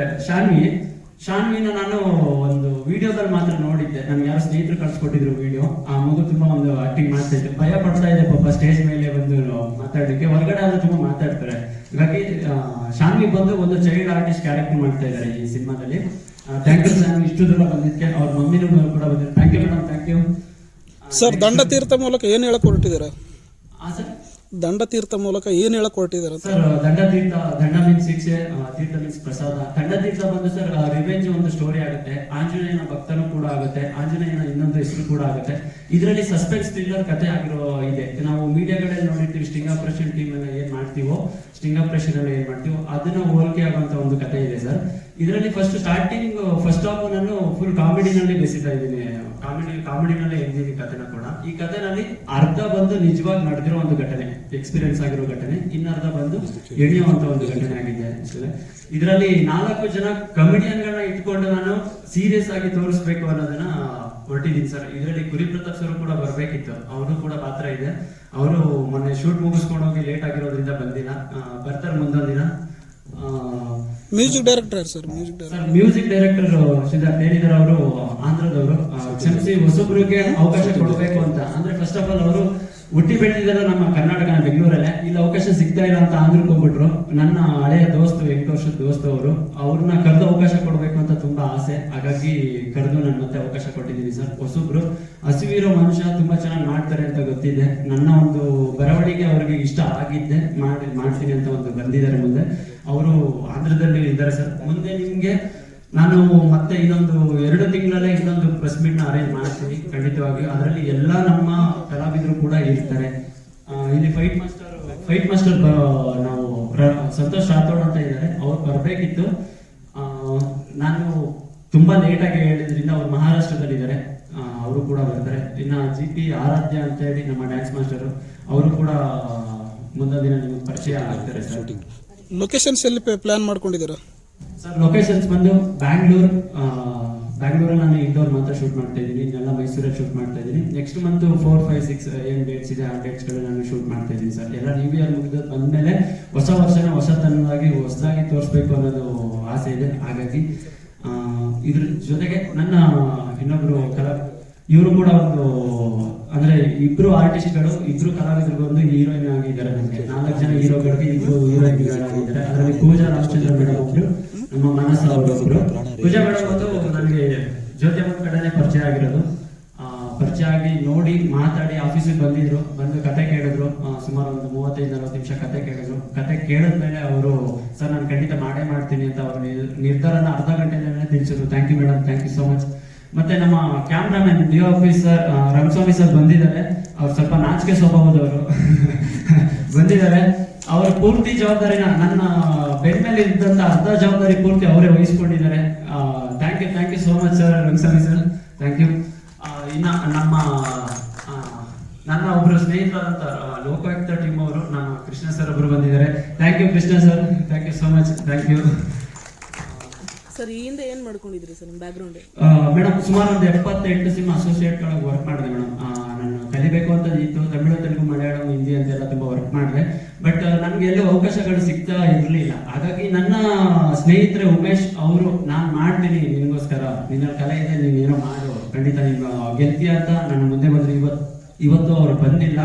ಶಾನ್ವಿನ ನಾನು ಒಂದು ವಿಡಿಯೋದಲ್ಲಿ ಮಾತ್ರ ನೋಡಿದ್ದೆ. ನನ್ಗೆ ಯಾರು ಸ್ನೇಹಿತರು ಕಳ್ಸಿಕೊಟ್ಟಿದ್ರು ವಿಡಿಯೋ. ಆ ಮಗು ತುಂಬಾ ಒಂದು ಆಕ್ಟಿಂಗ್ ಮಾಡ್ತಾ ಇದ್ದೆ, ಭಯ ಪಡ್ತಾ ಇದೆ ಪಾಪ ಸ್ಟೇಜ್ ಮೇಲೆ ಬಂದು ಮಾತಾಡಲಿಕ್ಕೆ. ಹೊರಗಡೆ ಆದ್ರೂ ತುಂಬಾ ಮಾತಾಡ್ತಾರೆ. ಹಾಗಾಗಿ ಶಾನ್ವಿ ಬಂದು ಒಂದು ಚೈಲ್ಡ್ ಆರ್ಟಿಸ್ಟ್ ಕ್ಯಾರೆಕ್ಟರ್ ಮಾಡ್ತಾ ಇದ್ದಾರೆ ಈ ಸಿನಿಮಾದಲ್ಲಿ. ಥ್ಯಾಂಕ್ ಯು ಶಾನ್ವಿ, ಇಷ್ಟು ದೂರ ಬಂದಿದ್ದಕ್ಕೆ. ಅವ್ರ ಮಮ್ಮಿನೂ ಕೂಡ ಬಂದಿದ್ದಾರೆ. Thank you madam, thank you sir. Dandatheertha ಮೂಲಕ ಏನು ಹೇಳಕ್ ಹೊರಟಿದ್ದೀರಾ? ಸರ್, ದಂಡತೀರ್ಥ ಮೂಲಕ ಏನ್ ಹೇಳಕ್ ಹೊರಟಿದ್ದಾರೆ ಸರ್? ದಂಡ ಮೀನ್ಸ್ ಶಿಕ್ಷೆ, ತೀರ್ಥ ಮೀನ್ಸ್ ಪ್ರಸಾದ. ದಂಡತೀರ್ಥ ಬಂದು ಸರ್ ರಿವೆಂಜ್ ಒಂದು ಸ್ಟೋರಿ ಆಗುತ್ತೆ. ಆಂಜನೇಯನ ಭಕ್ತನೂ ಕೂಡ ಆಗುತ್ತೆ, ಆಂಜನೇಯನ ಇನ್ನೊಂದು ಹೆಸರು ಕೂಡ ಆಗುತ್ತೆ. ಇದರಲ್ಲಿ ಸಸ್ಪೆನ್ಸ್ ಥ್ರಿಲ್ಲರ್ ಕಥೆ ಆಗಿರೋ ಇದೆ. ನಾವು ಮೀಡಿಯಾಗಳಲ್ಲಿ ನೋಡಿರ್ತೀವಿ, ಸ್ಟಿಂಗ್ ಆಪರೇಷನ್ ಟೀಮ್ ಎಲ್ಲ ಏನ್ ಮಾಡ್ತೀವೋ, ಸ್ಟಿಂಗ್ ಆಪರೇಷನ್ ಅಲ್ಲಿ ಏನ್ ಮಾಡ್ತೀವೋ ಅದನ್ನ ಹೋಲಿಕೆ ಆಗುವಂತ ಒಂದು ಕಥೆ ಇದೆ ಸರ್. ಇದರಲ್ಲಿ ಫಸ್ಟ್ ಹಾಫ್ ನಾನು ಫುಲ್ ಕಾಮಿಡಿನಲ್ಲಿ ಬೆಸಿತಾ ಇದ್ದೀನಿ. ಕಾಮಿಡಿನಲ್ಲೇ ಎಂದಿದ್ದೀನಿ ಕಥೆನ ಕೂಡ. ಈ ಕಥೆನಲ್ಲಿ ಅರ್ಧ ಬಂದು ನಿಜವಾಗಿ ನಡೆದಿರೋ ಒಂದು ಘಟನೆ, ಎಕ್ಸ್ಪೀರಿಯನ್ಸ್ ಆಗಿರೋ ಘಟನೆ, ಇನ್ನರ್ಧ ಬಂದು ಎಣಿಯುವಂತ ಒಂದು ಘಟನೆ ಆಗಿದೆ. ಇದರಲ್ಲಿ 4 ಜನ ಕಮಿಡಿಯನ್ಗಳನ್ನ ಇಟ್ಕೊಂಡು ನಾನು ಸೀರಿಯಸ್ ಆಗಿ ತೋರಿಸ್ಬೇಕು ಅನ್ನೋದನ್ನ ಹೊರಟಿದ್ದೀನಿ ಸರ್. ಇದರಲ್ಲಿ ಕುರಿ ಪ್ರತಾಪ್ ಸರ್ ಕೂಡ ಬರ್ಬೇಕಿತ್ತು, ಅವರು ಕೂಡ ಪಾತ್ರ ಇದೆ. ಅವರು ಮೊನ್ನೆ ಶೂಟ್ ಮುಗಿಸ್ಕೊಂಡು ಹೋಗಿ ಲೇಟ್ ಆಗಿರೋದ್ರಿಂದ ಬಂದಿಲ್ಲ, ಬರ್ತಾರೆ ಮುಂದೊಂದು ದಿನ. Music director sir? Music director Siddharth ಏನಿದ್ದಾರೆ, ಅವರು ಆಂಧ್ರದವರು. ಕ್ಷಮಿಸಿ, ಹೊಸಬ್ರಿಗೆ ಅವಕಾಶ ಕೊಡಬೇಕು ಅಂತ. ಅಂದ್ರೆ ಫಸ್ಟ್ ಆಫ್ ಆಲ್ ಅವರು ಹುಟ್ಟಿ ಬೆಳೆದಿದ್ದಾರೆ ನಮ್ಮ ಕರ್ನಾಟಕ ಬೆಂಗಳೂರಲ್ಲೇ. ಇಲ್ಲಿ ಅವಕಾಶ ಸಿಗ್ತಾ ಇಲ್ಲ ಅಂತ ಆಂಧ್ರಕ್ಕೆ ಹೋಗ್ಬಿಟ್ರು. ನನ್ನ ಹಳೆಯ ದೋಸ್ತು, 8 ವರ್ಷದ ದೋಸ್ತು ಅವರು, ಅವ್ರನ್ನ ಕರೆದು ಅವಕಾಶ ಕೊಡಬೇಕು ಅಂತ ತುಂಬಾ ಆಸೆ. ಹಾಗಾಗಿ ಕರೆದು ನಾನು ಮತ್ತೆ ಅವಕಾಶ ಕೊಟ್ಟಿದ್ದೀನಿ ಸರ್. ಹೊಸಬ್ರು ಹಸಿವಿರೋ ಮನುಷ್ಯ ತುಂಬಾ ಚೆನ್ನಾಗಿ ಮಾಡ್ತಾರೆ ಅಂತ ಗೊತ್ತಿದೆ. ನನ್ನ ಒಂದು ಬರವಣಿಗೆ ಅವರಿಗೆ ಇಷ್ಟ ಆಗಿದ್ದೆ, ಮಾಡ್ತೀನಿ ಅಂತ ಒಂದು ಬಂದಿದ್ದಾರೆ ಮುಂದೆ. ಅವರು ಆಂಧ್ರದಲ್ಲಿ ಇದ್ದಾರೆ ಸರ್. ಮುಂದೆ ನಿಮ್ಗೆ ನಾನು ಮತ್ತೆ ಇನ್ನೊಂದು 2 ತಿಂಗಳಲ್ಲೇ ಇನ್ನೊಂದು ಪ್ರೆಸ್ ಮೀಟ್ ನ ಅರೇಂಜ್ ಮಾಡ್ತೀನಿ ಖಂಡಿತವಾಗಿ. ಅದರಲ್ಲಿ ಎಲ್ಲಾ ನಮ್ಮ ಕಲಾವಿದರು ಕೂಡ ಇರ್ತಾರೆ. ಇಲ್ಲಿ ಫೈಟ್ ಮಾಸ್ಟರ್ ನಾವು ಸಂತೋಷ್ ರಾಥೋಡ್ ಅಂತ ಇದ್ದಾರೆ, ಅವ್ರು ಬರ್ಬೇಕಿತ್ತು. ನಾನು ತುಂಬಾ ಲೇಟ್ ಆಗಿ ಹೇಳಿದ್ರಿಂದ ಅವ್ರು ಮಹಾರಾಷ್ಟ್ರದಲ್ಲಿ ಇದ್ದಾರೆ, ಅವರು ಕೂಡ ಬರ್ತಾರೆ. ಇನ್ನ GP ಆರಾಧ್ಯ ಅಂತ ಹೇಳಿ ನಮ್ಮ ಡ್ಯಾನ್ಸ್ ಮಾಸ್ಟರ್, ಅವರು ಕೂಡ ಮುಂದಿನ ದಿನ ನಿಮ್ಗೆ ಪರಿಚಯ ಆಗ್ತಾರೆ ಸರ್. ಲೊಕೇಶನ್ಸ್ ಎಲ್ಲಿ ಪ್ಲಾನ್ ಮಾಡ್ಕೊಂಡಿದ್ದೀರಾ ಸರ್? ಲೊಕೇಶನ್ಸ್ ಬಂದು ಬ್ಯಾಂಗ್ಳೂರಲ್ಲಿ ನಾನು ಇಂಡೋರ್ ಮಾತ್ರ ಶೂಟ್ ಮಾಡ್ತಾ ಇದ್ದೀನಿ, ಇನ್ನೆಲ್ಲ ಮೈಸೂರಲ್ಲಿ ಶೂಟ್ ಮಾಡ್ತಾ ಇದ್ದೀನಿ. ನೆಕ್ಸ್ಟ್ ಮಂತ್ 4, 5, 6 ಏನ್ ಡೇಟ್ಸ್ ಇದೆ ಆ ಡೇಟ್ಸ್ ಗಳು ನಾನು ಶೂಟ್ ಮಾಡ್ತಾ ಇದ್ದೀನಿ ಸರ್. ಎಲ್ಲ ನ್ಯೂ ಇಯರ್ ಮುಗಿದ ಬಂದ್ಮೇಲೆ ಹೊಸ ವರ್ಷನ ಹೊಸದಾಗಿ ತೋರಿಸ್ಬೇಕು ಅನ್ನೋದು ಆಸೆ ಇದೆ. ಹಾಗಾಗಿ ಇದ್ರ ಜೊತೆಗೆ ನನ್ನ ಇನ್ನೊಬ್ರು ಇವರು ಕೂಡ ಒಂದು, ಅಂದ್ರೆ ಇಬ್ರು ಆರ್ಟಿಸ್ಟ್ಗಳು, ಇಬ್ರು ಕಲಾವಿದರಿಗೆ ಒಂದು ಹೀರೋಯಿನ್ ಆಗಿದ್ದಾರೆ. ನಮಗೆ 4 ಜನ ಹೀರೋಗಳಿಗೆ 2 ಹೀರೋಯಿನ್ಗಳಾಗಿದ್ದಾರೆ. ಅದರಲ್ಲಿ ಪೂಜಾ ರಾಮಚಂದ್ರ ಮೇಡಮ್ ಒಬ್ರು, ನಮ್ಮ ಮನಸ್ಸು ಅವರೊಬ್ರು. ಪೂಜಾ ಮೇಡಮ್ ಒಂದು ನನಗೆ ಜ್ಯೋತಿ ಅಮ್ಮನ ಕಡೆನೆ ಪರಿಚಯ ಆಗಿರೋದು. ಪರಿಚಯ ಆಗಿ ನೋಡಿ ಮಾತಾಡಿ ಆಫೀಸಿಗೆ ಬಂದು ಕತೆ ಕೇಳಿದ್ರು. ಸುಮಾರು ಒಂದು 35-40 ನಿಮಿಷ ಕತೆ ಕೇಳಿದ್ರು. ಕತೆ ಕೇಳಿದ್ಮೇಲೆ ಅವರು ಸರ್ ನಾನು ಖಂಡಿತ ಮಾಡೇ ಮಾಡ್ತೀನಿ ಅಂತ ಅವ್ರ ನಿರ್ಧಾರನ ಅರ್ಧ ಗಂಟೆನೇ ತಿಳಿಸಿದ್ರು. Thank you madam, thank you so much. ಮತ್ತೆ ನಮ್ಮ cameraman DOP sir Rangaswamy sir ಬಂದಿದ್ದಾರೆ. ಅವ್ರು ಸ್ವಲ್ಪ ನಾಚಿಕೆ ಸ್ವಭಾವದವರು ಬಂದಿದ್ದಾರೆ. ಅವ್ರ ಪೂರ್ತಿ ಜವಾಬ್ದಾರಿನ ನನ್ನ ಬೆನ್ ಮೇಲೆ ಇದ್ದಂತ ಅರ್ಧ ಜವಾಬ್ದಾರಿ ಪೂರ್ತಿ ಅವರೇ ವಹಿಸ್ಕೊಂಡಿದ್ದಾರೆ. Thank you so much sir, Rangaswamy sir, thank you. ಇನ್ನ ನನ್ನ ಒಬ್ರು ಸ್ನೇಹಿತರಾದಂತ ಲೋಕಾಯುಕ್ತ ಟೀಮ್ ಅವರು, ನಮ್ಮ ಕೃಷ್ಣ ಸರ್ ಒಬ್ರು ಬಂದಿದ್ದಾರೆ. Thank you Krishna sir, thank you so much, thank you sir. ಈ ಹಿಂದೆ ಏನ್ ಮಾಡ್ಕೊಂಡಿದ್ರಿ ಸರ್, ನಿಮ್ಮ ಬ್ಯಾಕ್ಗ್ರೌಂಡ್? ಮೇಡಮ್ ಸುಮಾರು ಒಂದು 78 ಸಿನಿಮಾ ಅಸೋಸಿಯೇಟ್ ಗಳಾಗಿ ವರ್ಕ್ ಮಾಡಿದೆ ಮೇಡಮ್. ನಾನು ಕಲಿಬೇಕು ಅಂತ ಇತ್ತು, ತಮಿಳು, ತೆಲುಗು, ಮಲಯಾಳಂ, ಹಿಂದಿ ಅಂತೆಲ್ಲ ತುಂಬಾ ವರ್ಕ್ ಮಾಡಿದೆ. ಬಟ್ ನನ್ಗೆ ಎಲ್ಲೂ ಅವಕಾಶಗಳು ಸಿಗ್ತಾ ಇರ್ಲಿಲ್ಲ. ಹಾಗಾಗಿ ನನ್ನ ಸ್ನೇಹಿತರೆ ಉಮೇಶ್ ಅವರು, ನಾನ್ ಮಾಡ್ತೀನಿ ನಿನ್ಗೋಸ್ಕರ, ನಿನ್ನ ಕಲೆ ಇದೆ, ನೀನ್ ಏನೋ ಮಾಡು, ಖಂಡಿತ ನೀನು ಗೆಲ್ತೀಯ ಅಂತ ನನ್ನ ಮುಂದೆ ಬಂದ್ರೆ ಇವತ್ತು ಅವ್ರು ಬಂದಿಲ್ಲ,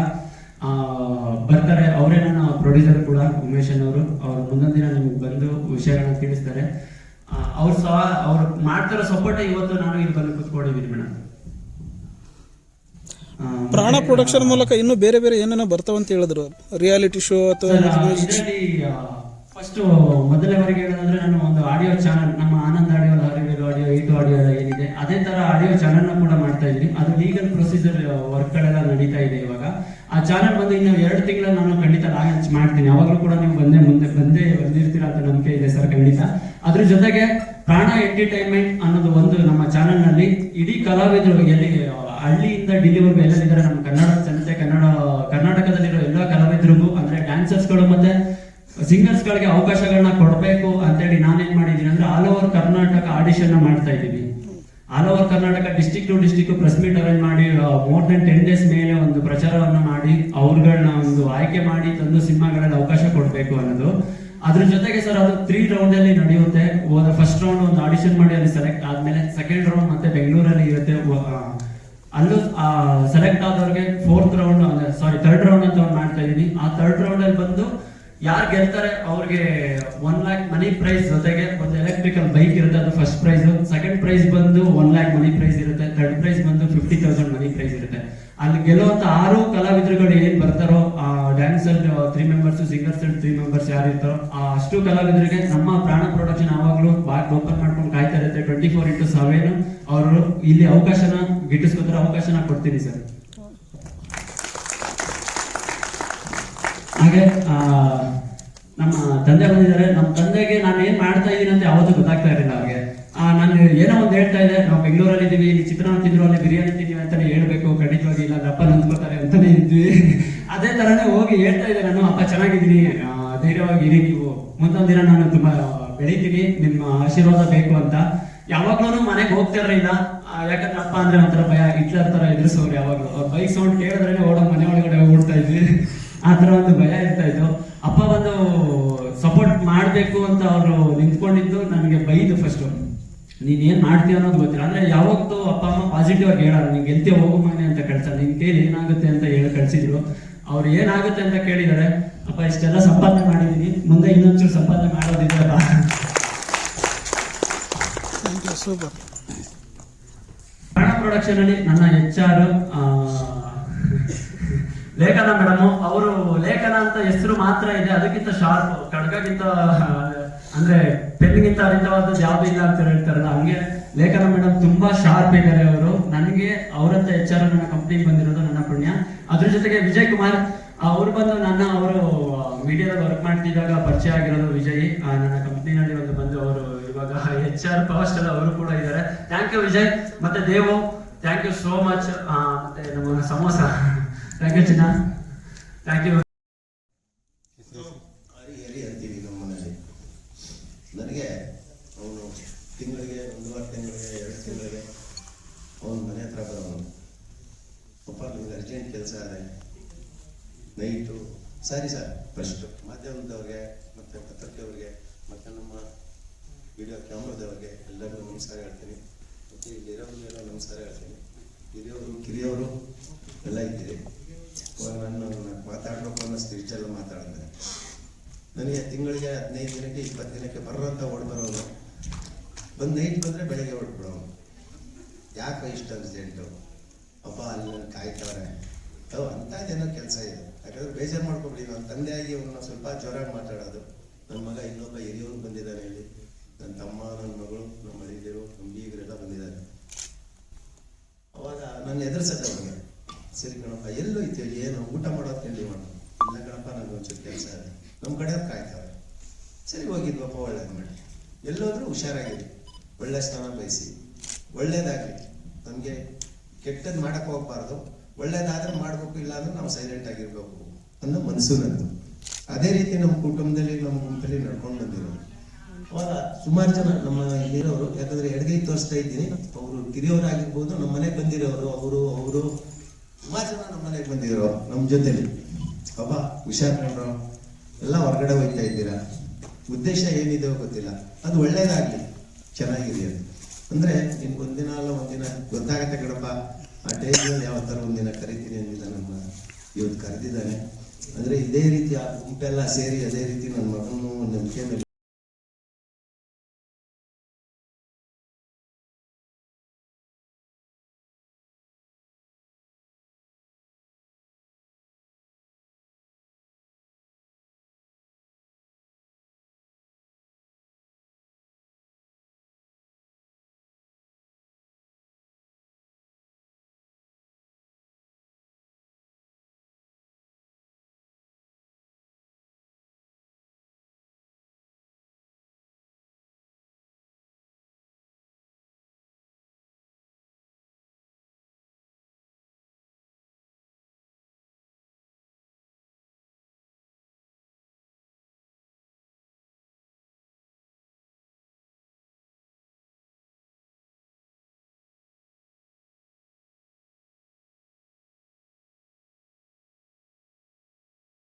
ಬರ್ತಾರೆ. ಅವರೇ ನನ್ನ ಪ್ರೊಡ್ಯೂಸರ್ ಕೂಡ, ಉಮೇಶ್ ಅವರು. ಅವ್ರು ಮುಂದೊಂದು ದಿನ ನಿಮ್ಗೆ ಬಂದು ವಿಷಯಗಳನ್ನ ತಿಳಿಸ್ತಾರೆ. ಅವ್ರು ಮಾಡ್ತಾರೋ ಸಪೋರ್ಟ್ ಇವತ್ತು ನಾನು ಇಲ್ಲಿ ಬಂದು ಕೂತ್ಕೊಂಡಿದ್ದೀನಿ ಮೇಡಮ್. ಪ್ರಾಣ ಪ್ರೊಡಕ್ಷನ್ ಮೂಲಕ ಇನ್ನು ಬೇರೆ ಏನೇನೋ ಬರ್ತಾವಂತ ಹೇಳಿದ್ರು, ರಿಯಾಲಿಟಿ ಶೋ ಅಥವಾ ಇದರಲ್ಲಿ ಫಸ್ಟ್ ಮೊದಲವರೆಗೆ ಹೇಳೋದಂದ್ರೆ ನಾನು ಒಂದು ಆಡಿಯೋ ಚಾನಲ್, ನಮ್ಮ ಆನಂದ್ ಆಡಿಯೋ, ಲಾರಿವೇಲ್ ಆಡಿಯೋ, 8 ಆಡಿಯೋ ಏನಿದೆ ಅದೇ ತರ ಆಡಿಯೋ ಚಾನಲ್ ನ ಕೂಡ ಮಾಡ್ತಾ ಇದ್ದೀನಿ. ಅದು ಲೀಗಲ್ ಪ್ರೊಸೀಜರ್ ವರ್ಕ್ ಗಳೆಲ್ಲ ನಡೀತಾ ಇದೆ ಇವಾಗ. ಆ ಚಾನಲ್ ಬಂದು ಇನ್ನು 2 ತಿಂಗಳಲ್ಲಿ ನಾನು ಖಂಡಿತ ಲಾಂಚ್ ಮಾಡ್ತೀನಿ. ಯಾವಾಗಲೂ ಕೂಡ ನೀವು ಬಂದಿರ್ತೀರಾ ಅಂತ ನಂಬಿಕೆ ಇದೆ ಸರ್, ಖಂಡಿತ. ಅದ್ರ ಜೊತೆಗೆ ಪ್ರಾಣ ಎಂಟರ್ಟೈನ್ಮೆಂಟ್ ಅನ್ನೋದು ಒಂದು ನಮ್ಮ ಚಾನಲ್ ನಲ್ಲಿ ಇಡೀ ಕಲಾವಿದರು ಎಲ್ಲಿ ಹಳ್ಳಿಯಿಂದ ಡಿಲಿವರ್ಗೂ ಎಲ್ಲರಿದ್ದಾರೆ ನಮ್ಮ ಕನ್ನಡ ಜನತೆ, ಕರ್ನಾಟಕದಲ್ಲಿರೋ ಎಲ್ಲ ಕಲಾವಿದರಿಗೂ, ಅಂದ್ರೆ ಡ್ಯಾನ್ಸರ್ಸ್ಗಳು ಮತ್ತೆ ಸಿಂಗರ್ಸ್ಗಳಿಗೆ ಅವಕಾಶಗಳನ್ನ ಕೊಡಬೇಕು ಅಂತೇಳಿ ನಾನೇನ್ ಮಾಡಿದ್ದೀನಿ ಅಂದ್ರೆ ಆಲ್ ಓವರ್ ಕರ್ನಾಟಕ ಆಡಿಷನ್ ಮಾಡ್ತಾ ಇದ್ದೀವಿ. All over Karnataka district to district press meet arrange ಮಾಡಿ ಮೋರ್ ದೆನ್ 10 days ಮೇಲೆ ಒಂದು ಪ್ರಚಾರವನ್ನ ಮಾಡಿ ಅವ್ರಗಳನ್ನ ಒಂದು ಆಯ್ಕೆ ಮಾಡಿ ತಂದು ಸಿನಿಮಾಗಳಲ್ಲಿ ಅವಕಾಶ ಕೊಡಬೇಕು ಅನ್ನೋದು. ಅದ್ರ ಜೊತೆಗೆ ಸರ್ ಅದು 3 round ಅಲ್ಲಿ ನಡೆಯುತ್ತೆ. ಫಸ್ಟ್ ರೌಂಡ್ ಒಂದು ಆಡಿಷನ್ ಮಾಡಿ ಅಲ್ಲಿ ಸೆಲೆಕ್ಟ್ ಆದ್ಮೇಲೆ ಸೆಕೆಂಡ್ ರೌಂಡ್ ಮತ್ತೆ ಬೆಂಗಳೂರಲ್ಲಿ ಇರುತ್ತೆ. ಅಲ್ಲೂ ಸೆಲೆಕ್ಟ್ ಆದವ್ರಿಗೆ ಥರ್ಡ್ ರೌಂಡ್ ಅಂತ ಮಾಡ್ತಾ ಇದೀನಿ. ಆ 3rd round ಅಲ್ಲಿ ಬಂದು ಯಾರು ಗೆಲ್ತಾರೆ ಅವ್ರಿಗೆ 1 lakh ಮನಿ ಪ್ರೈಸ್ ಜೊತೆಗೆ ಒಂದು ಎಲೆಕ್ಟ್ರಿಕಲ್ ಬೈಕ್ ಇರುತ್ತೆ, ಅದು ಫಸ್ಟ್ ಪ್ರೈಸ್. ಸೆಕೆಂಡ್ ಪ್ರೈಸ್ ಬಂದು 1 lakh ಮನಿ ಪ್ರೈಸ್ ಇರುತ್ತೆ. 3rd ಪ್ರೈಸ್ ಬಂದು 50,000 ಮನಿ ಪ್ರೈಸ್ ಇರುತ್ತೆ. ಅಲ್ಲಿ ಗೆಲ್ಲುವಂತ 6 ಕಲಾವಿದರುಗಳು ಏನ್ ಬರ್ತಾರೋ, ಡ್ಯಾನ್ಸರ್ 3 members, ಸಿಂಗರ್ಸ್ 3 members ಯಾರು ಇರ್ತಾರೋ ಅಷ್ಟು ಕಲಾವಿದರಿಗೆ ನಮ್ಮ ಪ್ರಾಣ ಪ್ರೊಡಕ್ಷನ್ ಯಾವಾಗ್ಲೂ ಬಾಕ್ ಓಪನ್ ಮಾಡ್ಕೊಂಡು ಕಾಯ್ತಾ ಇರುತ್ತೆ. 24/7 ಅವರು ಇಲ್ಲಿ ಅವಕಾಶನ ಗಿಟ್ಟಿಸ್ಕೊತಾರೆ, ಅವಕಾಶನ ಕೊಡ್ತೀನಿ ಸರ್. ಹಾಗೆ ನಮ್ಮ ತಂದೆ ಬಂದಿದ್ದಾರೆ. ನಮ್ಮ ತಂದೆಗೆ ನಾನು ಏನ್ ಮಾಡ್ತಾ ಇದ್ದೀನಿ ಅಂತ ಯಾವತ್ತೂ ಗೊತ್ತಾಗ್ತಾ ಇರಲಿಲ್ಲ ಅವ್ರಿಗೆ. ನಾನು ಏನೋ ಒಂದು ಹೇಳ್ತಾ ಇದ್ದೆ, ನಾವು ಬೆಂಗಳೂರಲ್ಲಿ ಇದೀವಿ, ಚಿತ್ರಾನ್ನ ತಿಂದ್ರು ಅಲ್ಲಿ ಬಿರಿಯಾನಿ ತಿಂತೀವಿ ಅಂತಾನೆ ಹೇಳ್ಬೇಕು, ಖಂಡಿತವಾಗಿ ಇಲ್ಲ ಅಪ್ಪ ನಂದ್ಕೋತಾರೆ ಅಂತಾನೆ ಇದ್ವಿ. ಅದೇ ತರನೇ ಹೋಗಿ ಹೇಳ್ತಾ ಇದ್ದೆ ನಾನು, ಅಪ್ಪ ಚೆನ್ನಾಗಿದ್ದೀನಿ, ಧೈರ್ಯವಾಗಿ ಇರಿ, ನೀವು ಮುಂದೊಂದು ದಿನ ನಾನು ತುಂಬಾ ಬೆಳಿತೀನಿ, ನಿಮ್ಮ ಆಶೀರ್ವಾದ ಬೇಕು ಅಂತ. ಯಾವಾಗ್ಲೂ ಮನೆಗೆ ಹೋಗ್ತಾ ಇರಲಿಲ್ಲ, ಯಾಕಂದ್ರೆ ಅಪ್ಪ ಅಂದ್ರೆ ಒಂಥರ ಭಯ, ಹಿಟ್ಲರ್ ತರ ಎದುರಿಸೋರು. ಯಾವಾಗ್ಲೂ ಅವ್ರ ಬೈಕ್ ಸೌಂಡ್ ಕೇಳಿದ್ರೆ ಓಡೋ ಮನೆ ಒಳಗಡೆ ಓಡ್ತಾ ಇದ್ವಿ. ಆ ತರ ಒಂದು ಭಯ ಇರ್ತಾ ಇತ್ತು. ಅಪ್ಪ ಬಂದು ಸಪೋರ್ಟ್ ಮಾಡ್ಬೇಕು ಅಂತ ಅವರು ನಿಂತ್ಕೊಂಡಿದ್ದು ನನಗೆ ಬೈದು ಫಸ್ಟ್, ನೀನ್ ಏನ್ ಮಾಡ್ತೀಯ ಅನ್ನೋದು ಗೊತ್ತಿಲ್ಲ. ಅಂದ್ರೆ ಯಾವತ್ತೂ ಅಪ್ಪ ಅಮ್ಮ ಪಾಸಿಟಿವ್ ಆಗಿ ಹೇಳೋರು, ನೀನ್ ಗೆಲ್ತೀಯ ಹೋಗು ಮನೆ ಅಂತ ಕಳ್ಸಲ್ಲ, ನಿನ್ ಕೈಲಿ ಏನಾಗುತ್ತೆ ಅಂತ ಹೇಳಿ ಕಳ್ಸಿದ್ರು. ಅವ್ರು ಏನಾಗುತ್ತೆ ಅಂತ ಕೇಳಿದಾರೆ, ಅಪ್ಪ ಇಷ್ಟೆಲ್ಲ ಸಂಪಾದನೆ ಮಾಡಿದೀನಿ, ಮುಂದೆ ಇನ್ನೊಂಚೂರು ಸಂಪಾದನೆ ಮಾಡೋದಿದ್ದಲ್ಲ. ಸೂಪರ್. ಪ್ರಾಣ ಪ್ರೊಡಕ್ಷನ್ ಅಲ್ಲಿ ನನ್ನ HR ಲೇಖನ ಮೇಡಮ್. ಅವರು ಲೇಖನ ಅಂತ ಹೆಸರು ಮಾತ್ರ ಇದೆ, ಅದಕ್ಕಿಂತ ಶಾರ್ಪ್, ಖಡ್ಗಕ್ಕಿಂತ ಅಂದ್ರೆ ಪೆನ್ಗಿಂತ ಅರಿತವಾದದ್ದು ಯಾವ್ದು ಇಲ್ಲ ಅಂತ ಹೇಳ್ತಾರಲ್ಲ, ಹಂಗೆ ಲೇಖನ ಮೇಡಮ್ ತುಂಬಾ ಶಾರ್ಪ್ ಇದ್ದಾರೆ ಅವರು. ನನಗೆ ಅವರಂತ HR ನನ್ನ ಕಂಪ್ನಿಗೆ ಬಂದಿರೋದು ನನ್ನ ಪುಣ್ಯ. ಅದ್ರ ಜೊತೆಗೆ ವಿಜಯ್ ಕುಮಾರ್ ಅವರು ಬಂದು ಅವರು ಮೀಡಿಯಾದಲ್ಲಿ ವರ್ಕ್ ಮಾಡ್ತಿದ್ದಾಗ ಪರಿಚಯ ಆಗಿರೋದು ವಿಜಯ್. ನನ್ನ ಕಂಪ್ನಿನಲ್ಲಿ ಒಂದು ಬಂದು ಅವರು ಇವಾಗ HR ಫಸ್ಟ್ ಎಲ್ಲ ಅವರು ಕೂಡ ಇದ್ದಾರೆ. Thank you Vijay. ಮತ್ತೆ Devu, thank you so much. ಮತ್ತೆ ನಮ್ಮ Samosa, thank you Chinna, thank you. Hari ಅಂತೀವಿ ನಮ್ಮ ಮನೆಯಲ್ಲಿ. ನನಗೆ ಅವನು ತಿಂಗಳಿಗೆ 1 ತಿಂಗಳಿಗೆ 2 ತಿಂಗಳಿಗೆ ಅವನ ಮನೆ ಹತ್ರ ಬರೋನು, ಅಪ್ಪ ನಿಮ್ಗೆ ಅರ್ಜೆಂಟ್ ಕೆಲಸ ಇದೆ, ನೈಟು ಸರಿ ಸರ್. ಫಸ್ಟ್ ಮಾಧ್ಯಮದವ್ರಿಗೆ ಮತ್ತು ಪತ್ರಿಕೆಯವ್ರಿಗೆ ಮತ್ತು ನಮ್ಮ ವಿಡಿಯೋ ಕ್ಯಾಮ್ರಾದವ್ರಿಗೆ ಎಲ್ಲರಿಗೂ ನಮಸ್ಕಾರ ಹೇಳ್ತೀನಿ. ಮತ್ತು ಇಲ್ಲಿರೋರಿಗೆಲ್ಲ ನಮಸ್ಕಾರ ಹೇಳ್ತೀನಿ. ಹಿರಿಯವರು ಕಿರಿಯವರು ಎಲ್ಲ ಇದ್ದೀರಿ. ನಾನು ಮಾತಾಡಬೇಕು ಅನ್ನೋಷ್ಟು ಇಷ್ಟೆಲ್ಲ ಮಾತಾಡಿದ್ರೆ ನನಗೆ ತಿಂಗಳಿಗೆ 15 ದಿನಕ್ಕೆ 20 ದಿನಕ್ಕೆ ಬರೋಂಥ ಓಡ್ಬರೋನು, ಬಂದು ನೈಟ್ ಬಂದರೆ ಬೆಳಗ್ಗೆ ಹೊಡ್ಬಿಡೋನು. ಯಾಕೆ ಇಷ್ಟು ಅರ್ಜೆಂಟು, ಅಪ್ಪ ಅಲ್ಲಿ ನನ್ನ ಕಾಯ್ತವ್ರೆ, ಅಂಥದ್ದೇನೋ ಕೆಲಸ ಇದೆ. ಯಾಕಂದ್ರೆ ಬೇಜಾರು ಮಾಡ್ಕೊಬಿಡಿ, ನಾನು ತಂದೆಯಾಗಿ ಅವ್ರನ್ನ ಸ್ವಲ್ಪ ಜೋರಾಗಿ ಮಾತಾಡೋದು. ನನ್ನ ಮಗ ಇನ್ನೊಬ್ಬ ಹಿರಿಯವ್ರು ಬಂದಿದ್ದಾನೆ ಇಲ್ಲಿ, ನನ್ನ ತಮ್ಮ, ನನ್ನ ಮಗಳು, ನಮ್ಮ ಅಳಿದಿರು, ನಮ್ಮ ಬೀಗರೆಲ್ಲ ಬಂದಿದ್ದಾರೆ. ಅವಾಗ ನಾನು ಎದುರಿಸತ್ತೆ ಅವ್ರಿಗೆ, ಸರಿ ಕಣಪ್ಪ ಎಲ್ಲೋ ಐತಿ, ಏನು ಊಟ ಮಾಡೋದು ತಿಂಡಿ ಮಾಡೋದು, ಇಲ್ಲ ಕಣಪ್ಪ ನನಗೆ ಒಂಚೂರು ಕೆಲಸ ಇದೆ, ನಮ್ಮ ಕಡೆ ಕಾಯ್ತವ್ರೆ. ಸರಿ ಹೋಗಿದ್ವಪ್ಪ, ಒಳ್ಳೇದು ಮಾಡಿ, ಎಲ್ಲೋದ್ರೂ ಹುಷಾರಾಗಿರಿ, ಒಳ್ಳೆ ಸ್ಥಾನ ಬಯಸಿ, ಒಳ್ಳೇದಾಗಲಿ. ನಮಗೆ ಕೆಟ್ಟದ್ದು ಮಾಡಕ್ಕೆ ಹೋಗ್ಬಾರ್ದು, ಒಳ್ಳೇದಾದ್ರೆ ಮಾಡ್ಬೇಕು, ಇಲ್ಲ ಅಂದ್ರೆ ನಾವು ಸೈಲೆಂಟ್ ಆಗಿರ್ಬೇಕು ಅನ್ನೋ ಮನಸ್ಸು ನಂದು. ಅದೇ ರೀತಿ ನಮ್ಮ ಕುಟುಂಬದಲ್ಲಿ, ನಮ್ಮ ಗುಂಪಲ್ಲಿ ನಡ್ಕೊಂಡು ಬಂದಿರೋರು. ಅವಾಗ ಸುಮಾರು ಜನ ನಮ್ಮ ಇಲ್ಲಿರೋರು, ಯಾಕಂದ್ರೆ ಎಡಗೈ ತೋರಿಸ್ತಾ ಇದ್ದೀನಿ, ಅವರು ಕಿರಿಯವರಾಗಿರ್ಬೋದು, ನಮ್ಮ ಮನೆಗೆ ಬಂದಿರೋರು, ಅವರು ಸುಮಾರು ಜನ ನಮ್ಮ ಮನೆಗೆ ಬಂದಿರೋ ನಮ್ಮ ಜೊತೆಲಿ. ಅಬ್ಬ ಹುಷಾರ್ ಕಂಡ್ರು, ಎಲ್ಲ ಹೊರಗಡೆ ಹೋಗ್ತಾ ಇದ್ದೀರಾ, ಉದ್ದೇಶ ಏನಿದೆ ಗೊತ್ತಿಲ್ಲ, ಅದು ಒಳ್ಳೇದಾಗ್ಲಿ, ಚೆನ್ನಾಗಿರಿ ಅಂತ. ಅಂದ್ರೆ ನಿಮ್ಗೆ ಒಂದಿನ ಅಲ್ಲ ಒಂದಿನ ಗೊತ್ತಾಗತ್ತೆ ಕಣಪ್ಪ, ಆ ಟೈಮ್ನಲ್ಲಿ ಯಾವ ಥರ ಒಂದಿನ ಕರಿತೀನಿ ಅಂದಿದ್ದ ನಮ್ಮ ಇವತ್ತು ಕರೆದಿದ್ದಾನೆ. ಅಂದ್ರೆ ಇದೇ ರೀತಿ ಆ ಗುಂಪೆಲ್ಲ ಸೇರಿ ಅದೇ ರೀತಿ ನನ್ನ ಮಗನೂ ನಂಬಿಕೆ ಮೇಲೆ